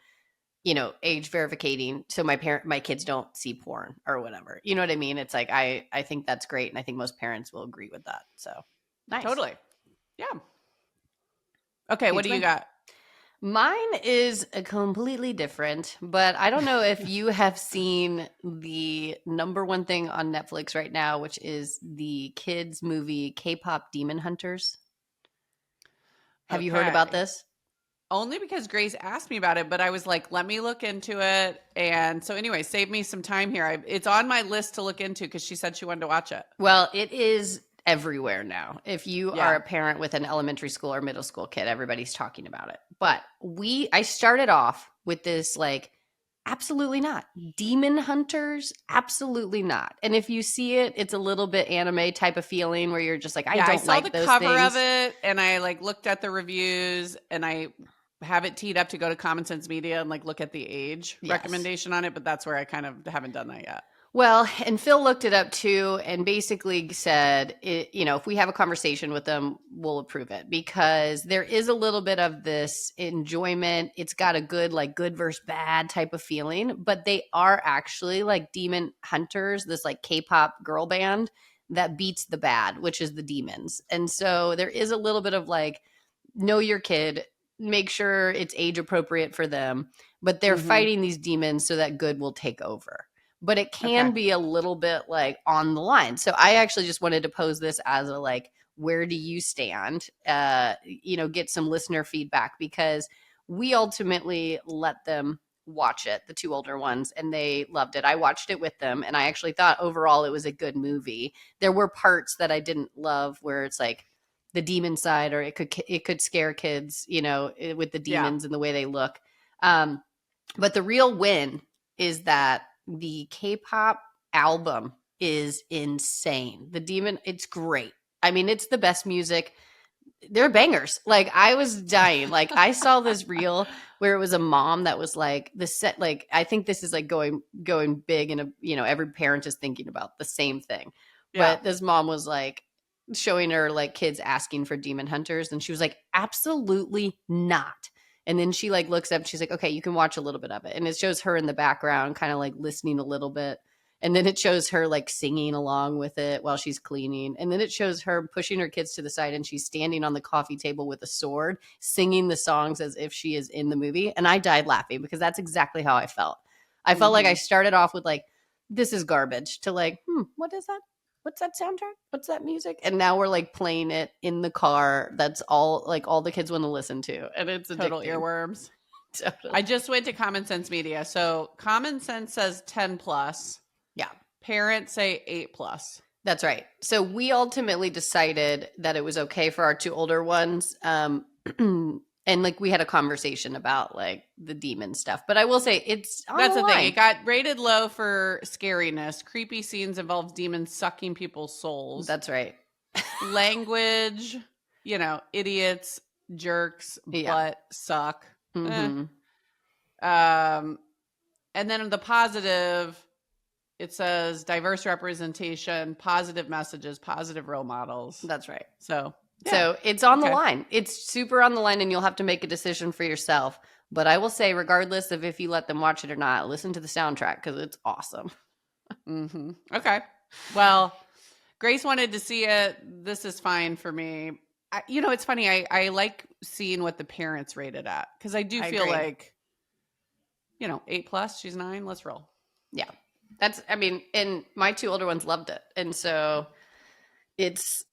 age verificating. So my kids don't see porn or whatever. You know what I mean? It's like, I think that's great. And I think most parents will agree with that. So nice. Totally. Yeah. Okay. What do you got? Mine is completely different, but I don't know if you have seen the number one thing on Netflix right now, which is the kids movie K-pop Demon Hunters. Have you heard about this? Only because Grace asked me about it, but I was like, let me look into it. And so anyway, save me some time here. It's on my list to look into because she said she wanted to watch it. Well, it is everywhere now. If you are a parent with an elementary school or middle school kid, everybody's talking about it. But I started off with this absolutely not. Demon Hunters, absolutely not. And if you see it, it's a little bit anime type of feeling where you're just like, I saw the cover of it and I looked at the reviews and I have it teed up to go to Common Sense Media and look at the age recommendation on it. But that's where I kind of haven't done that yet. Well, and Phil looked it up too and basically said, if we have a conversation with them, we'll approve it because there is a little bit of this enjoyment. It's got a good, good versus bad type of feeling, but they are actually demon hunters, this K-pop girl band that beats the bad, which is the demons. And so there is a little bit of know your kid, make sure it's age appropriate for them, but they're fighting these demons so that good will take over. But it can be a little bit like on the line. So I actually just wanted to pose this as a like, where do you stand? Get some listener feedback, because we ultimately let them watch it, the two older ones, and they loved it. I watched it with them, and I actually thought overall it was a good movie. There were parts that I didn't love where it's like the demon side, or it could scare kids, with the demons and the way they look. But the real win is that the K-pop album is insane. The demon, it's great. I mean, it's the best music. They're bangers. Like, I was dying. Like, I saw this reel where it was a mom that was like, the set, like, I think this is like going big, and every parent is thinking about the same thing. Yeah. But this mom was like showing her like kids asking for Demon Hunters, and she was like, absolutely not. And then she like looks up and she's like, okay, you can watch a little bit of it. And it shows her in the background kind of like listening a little bit. And then it shows her like singing along with it while she's cleaning. And then it shows her pushing her kids to the side, and she's standing on the coffee table with a sword, singing the songs as if she is in the movie. And I died laughing, because that's exactly how I felt. I felt like I started off with like, this is garbage, to like, what is that? What's that soundtrack? What's that music? And now we're like playing it in the car. That's all the kids want to listen to. And it's total addicting. Earworms. Totally. I just went to Common Sense Media. So Common Sense says 10 plus. Yeah. Parents say 8+. That's right. So we ultimately decided that it was okay for our two older ones. And like we had a conversation about like the demon stuff. But I will say that's the thing. It got rated low for scariness. Creepy scenes involve demons sucking people's souls. That's right. Language, idiots, jerks, butt, suck. And then the positive, it says diverse representation, positive messages, positive role models. That's right. So it's on the line. It's super on the line, and you'll have to make a decision for yourself. But I will say, regardless of if you let them watch it or not, listen to the soundtrack, because it's awesome. Okay. Well, Grace wanted to see it. This is fine for me. It's funny. I like seeing what the parents rate it at, because I do feel like, 8+, she's 9. Let's roll. Yeah. And my two older ones loved it. And so it's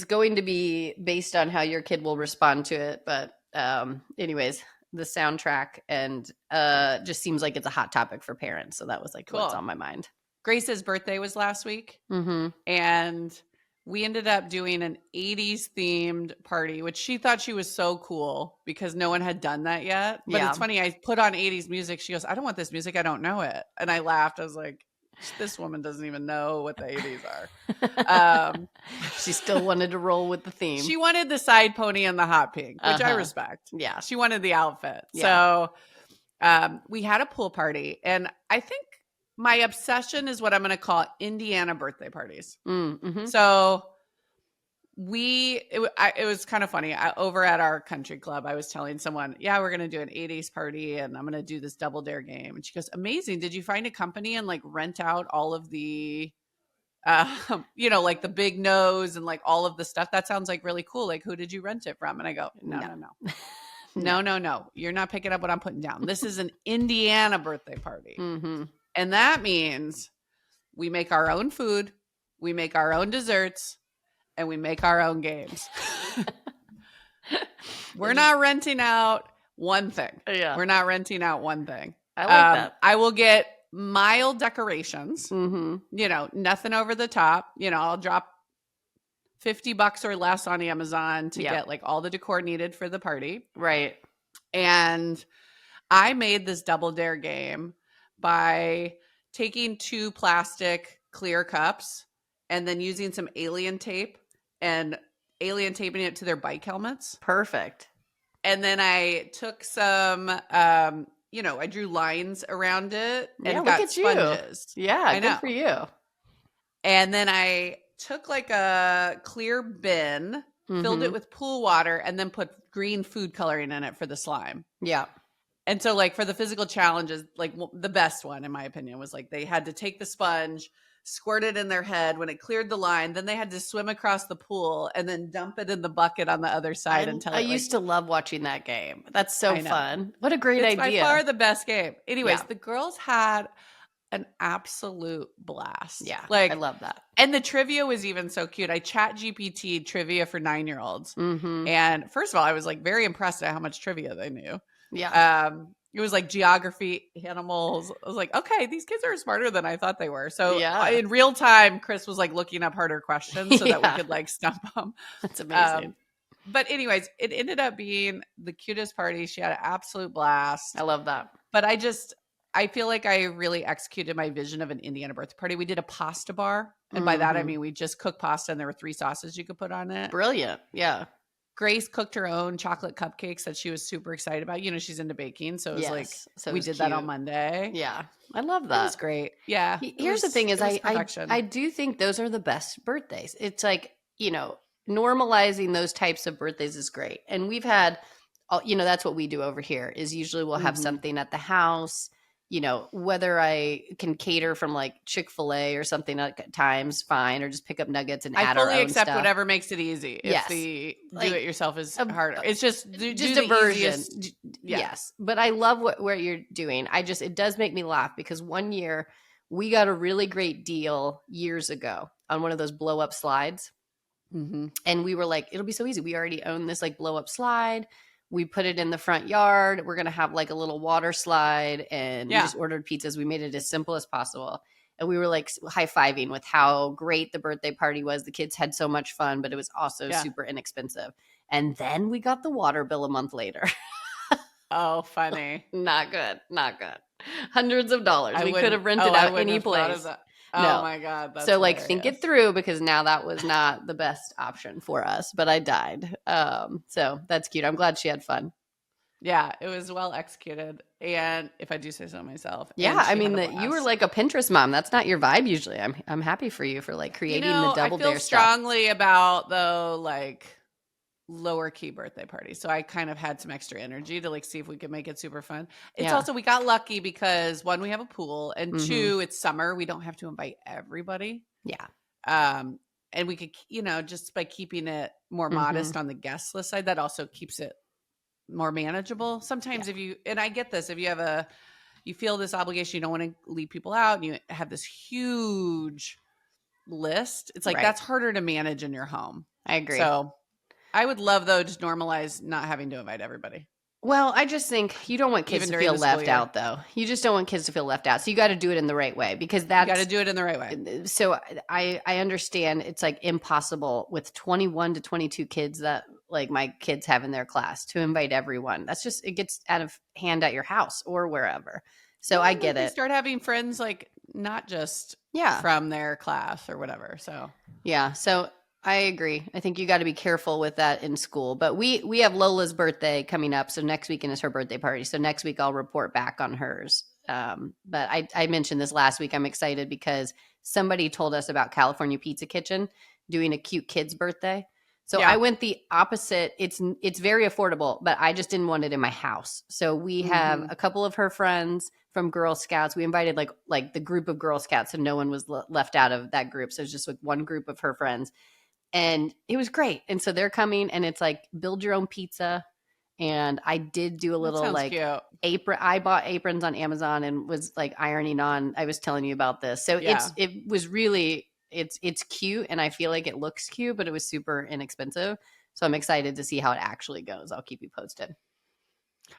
going to be based on how your kid will respond to it. But anyways, the soundtrack and just seems like it's a hot topic for parents. So that was like what's on my mind. Grace's birthday was last week. And we ended up doing an 80s themed party, which she thought she was so cool because no one had done that yet. But it's funny. I put on 80s music. She goes, I don't want this music. I don't know it. And I laughed. I was like, this woman doesn't even know what the 80s are. She still wanted to roll with the theme. She wanted the side pony and the hot pink, which I respect. Yeah. She wanted the outfit. Yeah. So we had a pool party, and I think my obsession is what I'm going to call Indiana birthday parties. So it was kind of funny. Over at our country club, I was telling someone, we're going to do an 80s party, and I'm going to do this double dare game. And she goes, amazing. Did you find a company and like rent out all of the, like the big nose and like all of the stuff? That sounds like really cool. Like, who did you rent it from? And I go, no. You're not picking up what I'm putting down. This is an Indiana birthday party. And that means we make our own food, we make our own desserts, and we make our own games. We're not renting out one thing. Yeah. We're not renting out one thing. I like that. I will get mild decorations, nothing over the top. I'll drop $50 or less on Amazon to get like all the decor needed for the party. Right. And I made this double dare game by taking 2 plastic clear cups and then using some alien tape and alien taping it to their bike helmets. Perfect. And then I took some, I drew lines around it and got sponges. Yeah, good for you. And then I took like a clear bin, filled it with pool water, and then put green food coloring in it for the slime. Yeah. And so like for the physical challenges, like the best one in my opinion was like they had to take the sponge, squirt it in their head. When it cleared the line, then they had to swim across the pool and then dump it in the bucket on the other side until I used to love watching that game. That's so I know. fun. What a great It's idea. by far the best game. Anyways, Yeah. the girls had an absolute blast. Yeah, like I love that. And the trivia was even so cute. I chat GPT trivia for 9-year-olds. Mm-hmm. And first of all, I was like very impressed at how much trivia they knew. Yeah. It was like geography, animals. I was like, okay, these kids are smarter than I thought they were. So Yeah. in real time, Chris was like looking up harder questions so that we could like stump them. That's amazing. But anyways, it ended up being the cutest party. She had an absolute blast. I love that. But I feel like I really executed my vision of an Indiana birthday party. We did a pasta bar. And by that, I mean, we just cooked pasta and there were 3 sauces you could put on it. Brilliant. Yeah. Grace cooked her own chocolate cupcakes that she was super excited about. You know, she's into baking. So it was like, so we did that on Monday. Yeah. I love that. It was great. Yeah. Here's the thing is I do think those are the best birthdays. It's like, you know, normalizing those types of birthdays is great. And we've had, you know, that's what we do over here is usually we'll have something at the house. You know, whether I can cater from like Chick-fil-A or something at times, fine, or just pick up nuggets and add our own I fully accept stuff. whatever makes it easy. Yes. If the Like, do it yourself is harder. It's just just a version. Yeah. Yes. But I love what you're doing. It does make me laugh because one year we got a really great deal years ago on one of those blow up slides. Mm-hmm. And we were like, it'll be so easy. We already own this like blow up slide. We put it in the front yard. We're going to have like a little water slide and we just ordered pizzas. We made it as simple as possible. And we were like high-fiving with how great the birthday party was. The kids had so much fun, but it was also super inexpensive. And then we got the water bill a month later. Oh, funny. Not good. Not good. Hundreds of dollars. We could have rented out any place. Oh my God. That's so like hilarious. think it through because now that was not the best option for us, but I died. So that's cute. I'm glad she had fun. Yeah, it was well executed. And if I do say so myself. Yeah, I mean that you were like a Pinterest mom. That's not your vibe usually. I'm happy for you for like creating the double dare stuff. I feel strongly about though like lower key birthday party. So I kind of had some extra energy to like see if we could make it super fun. It's also we got lucky because 1, we have a pool, and 2, it's summer. We don't have to invite everybody. Yeah. And we could, you know, just by keeping it more modest on the guest list side, that also keeps it more manageable. Sometimes if you, and I get this, if you feel this obligation, you don't want to leave people out and you have this huge list, it's like that's harder to manage in your home. I agree. So I would love though to normalize not having to invite everybody. Well, I just think you don't want kids to feel left out though. You just don't want kids to feel left out. So you got to do it in the right way because that's you got to do it in the right way. So I understand it's like impossible with 21 to 22 kids that like my kids have in their class to invite everyone. That's just, it gets out of hand at your house or wherever. So I get it. Start having friends like not just from their class or whatever. So yeah. So I agree. I think you got to be careful with that in school. But we have Lola's birthday coming up. So next weekend is her birthday party. So next week I'll report back on hers. But I mentioned this last week. I'm excited because somebody told us about California Pizza Kitchen doing a cute kid's birthday. So I went the opposite. It's very affordable, but I just didn't want it in my house. So we have a couple of her friends from Girl Scouts. We invited like the group of Girl Scouts, so no one was left out of that group. So it's just like one group of her friends. And it was great. And so they're coming and it's like build your own pizza. And I did do a little like cute. apron. I bought aprons on Amazon and was like ironing on. I was telling you about this. So it was really, it's cute. And I feel like it looks cute, but it was super inexpensive. So I'm excited to see how it actually goes. I'll keep you posted.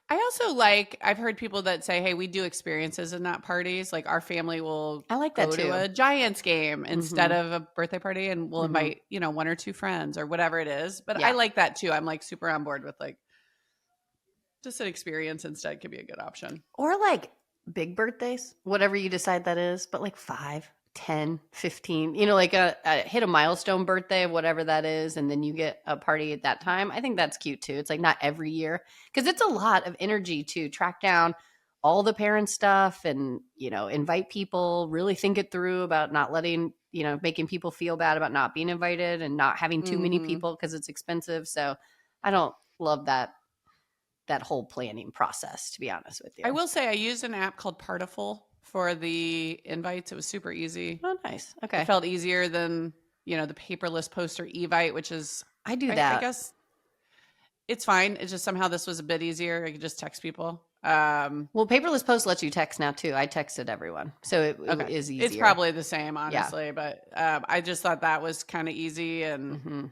I also I've heard people that say, hey, we do experiences and not parties. Like our family will go to a Giants game instead of a birthday party, and we'll invite, 1 or 2 friends or whatever it is. But I like that too. I'm like super on board with like just an experience instead could be a good option. Or like big birthdays, whatever you decide that is, but like 5, 10, 15, like a hit a milestone birthday, whatever that is. And then you get a party at that time. I think that's cute too. It's like not every year because it's a lot of energy to track down all the parent stuff and, invite people, really think it through about not letting, making people feel bad about not being invited and not having too many people because it's expensive. So I don't love that whole planning process, to be honest with you. I will say I use an app called Partiful for the invites. It was super easy. Oh, nice. Okay. It felt easier than, the paperless poster Evite, which is, I do that. I guess it's fine. It's just somehow this was a bit easier. I could just text people. Well, paperless post lets you text now too. I texted everyone, so it is easier. It's probably the same, honestly, but I just thought that was kind of easy. And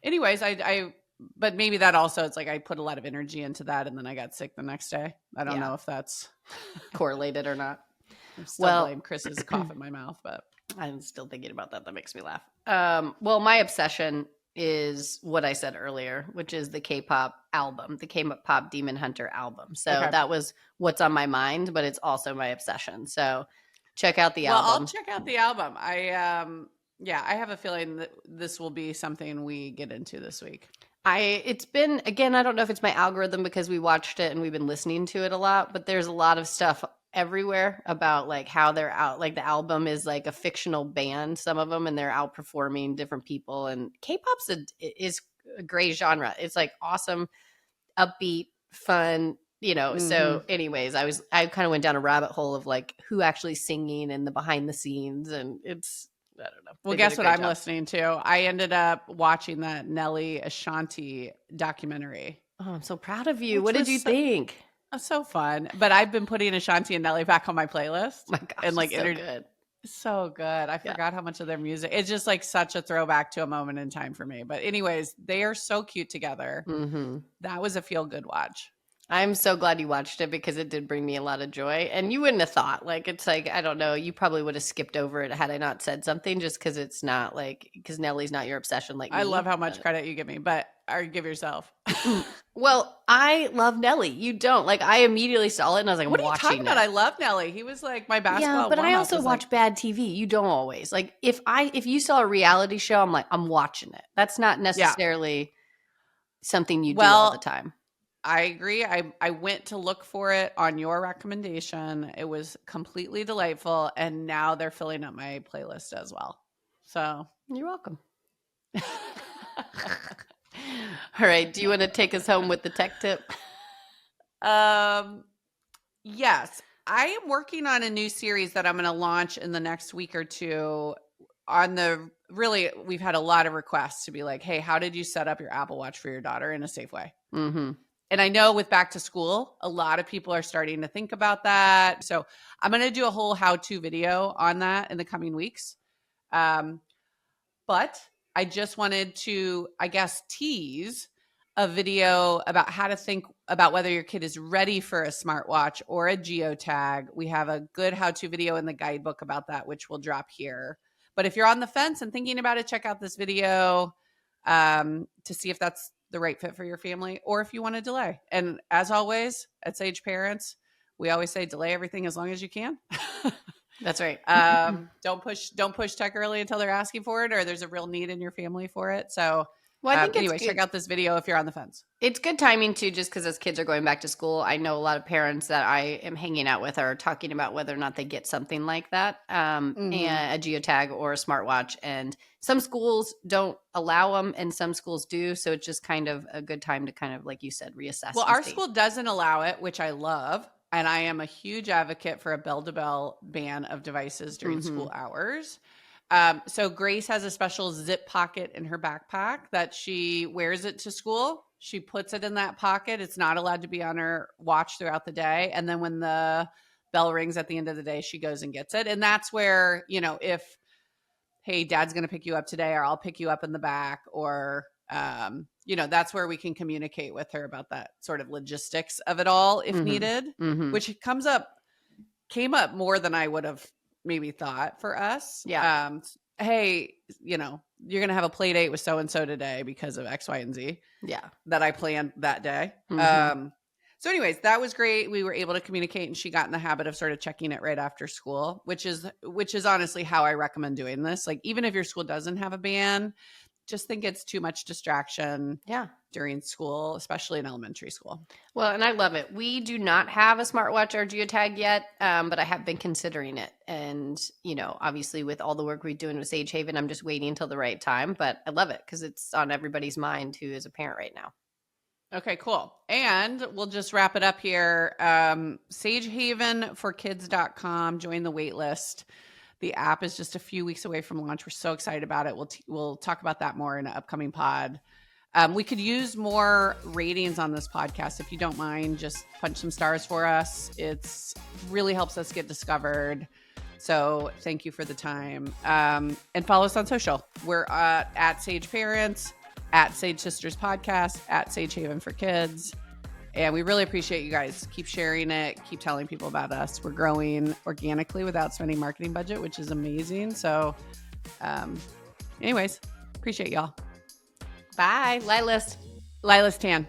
anyways, but maybe that also, it's like I put a lot of energy into that, and then I got sick the next day. I don't know if that's correlated or not. I still blame Chris's cough in my mouth, but I'm still thinking about that. That makes me laugh. Well, my obsession is what I said earlier, which is the K-pop album, the K-pop Demon Hunter album. So that was what's on my mind, but it's also my obsession. So check out the album. Well, I'll check out the album. I have a feeling that this will be something we get into this week. It's been, again, I don't know if it's my algorithm because we watched it and we've been listening to it a lot, but there's a lot of stuff everywhere about like how they're out, like the album is like a fictional band, some of them, and they're outperforming different people. And K-pop's is a great genre. It's like awesome, upbeat, fun, So anyways, I kind of went down a rabbit hole of like who actually singing and the behind the scenes, and it's, I don't know. Well, guess what I'm listening to? I ended up watching that Nelly Ashanti documentary. Oh, I'm so proud of you. What did you think? So fun. But I've been putting Ashanti and Nelly back on my playlist. My gosh, and like so good. So good. I forgot how much of their music. It's just like such a throwback to a moment in time for me. But anyways, they are so cute together. That was a feel good watch. I'm so glad you watched it because it did bring me a lot of joy. And you wouldn't have thought, like, it's like, I don't know, you probably would have skipped over it had I not said something, just because it's not like, because Nelly's not your obsession like me. I love how much credit you give me, or give yourself. Well, I love Nelly. You don't. Like, I immediately saw it and I was like, what I'm are you watching talking about? I love Nelly. He was like my basketball. Yeah, but I also watch bad TV. You don't always. Like, if you saw a reality show, I'm like, I'm watching it. That's not necessarily something you do all the time. I agree. I went to look for it on your recommendation. It was completely delightful. And now they're filling up my playlist as well. So you're welcome. All right. Do you want to take us home with the tech tip? Yes. I am working on a new series that I'm going to launch in the next week or two we've had a lot of requests to be like, hey, how did you set up your Apple Watch for your daughter in a safe way? And I know with back to school, a lot of people are starting to think about that. So I'm going to do a whole how-to video on that in the coming weeks. But I just wanted to, I guess, tease a video about how to think about whether your kid is ready for a smartwatch or a geotag. We have a good how-to video in the guidebook about that, which will drop here. But if you're on the fence and thinking about it, check out this video to see if that's the right fit for your family, or if you want to delay. And as always, at Sage Parents, we always say delay everything as long as you can. That's right. Don't push tech early until they're asking for it, or there's a real need in your family for it. So well, I think anyway, check out this video if you're on the fence. It's good timing too, just because as kids are going back to school, I know a lot of parents that I am hanging out with are talking about whether or not they get something like that, and a geotag or a smartwatch. And some schools don't allow them, and some schools do. So it's just kind of a good time to kind of, like you said, reassess. Well, our school doesn't allow it, which I love. And I am a huge advocate for a bell-to-bell ban of devices during school hours. So Grace has a special zip pocket in her backpack that she wears it to school. She puts it in that pocket. It's not allowed to be on her watch throughout the day. And then when the bell rings at the end of the day, she goes and gets it. And that's where, if, hey, dad's going to pick you up today, or I'll pick you up in the back, or, that's where we can communicate with her about that sort of logistics of it all if needed, which came up more than I would have maybe thought for us. Yeah. Hey, you're going to have a play date with so-and-so today because of X, Y, and Z. Yeah. That I planned that day. So anyways, that was great. We were able to communicate, and she got in the habit of sort of checking it right after school, which is honestly how I recommend doing this. Like, even if your school doesn't have a ban, just think it's too much distraction during school, especially in elementary school. Well, and I love it. We do not have a smartwatch or geotag yet, but I have been considering it. And, obviously with all the work we're doing with Sage Haven, I'm just waiting until the right time. But I love it because it's on everybody's mind who is a parent right now. Okay, cool. And we'll just wrap it up here. SageHavenForKids.com. Join the wait list. The app is just a few weeks away from launch. We're so excited about it. We'll talk about that more in an upcoming pod. We could use more ratings on this podcast. If you don't mind, just punch some stars for us. It's really helps us get discovered. So thank you for the time. And follow us on social. We're at Sage Parents, at Sage Sisters Podcast, at Sage Haven for Kids. And we really appreciate you guys. Keep sharing it. Keep telling people about us. We're growing organically without spending marketing budget, which is amazing. So anyways, appreciate y'all. Bye. Lilas. Lilas Tan.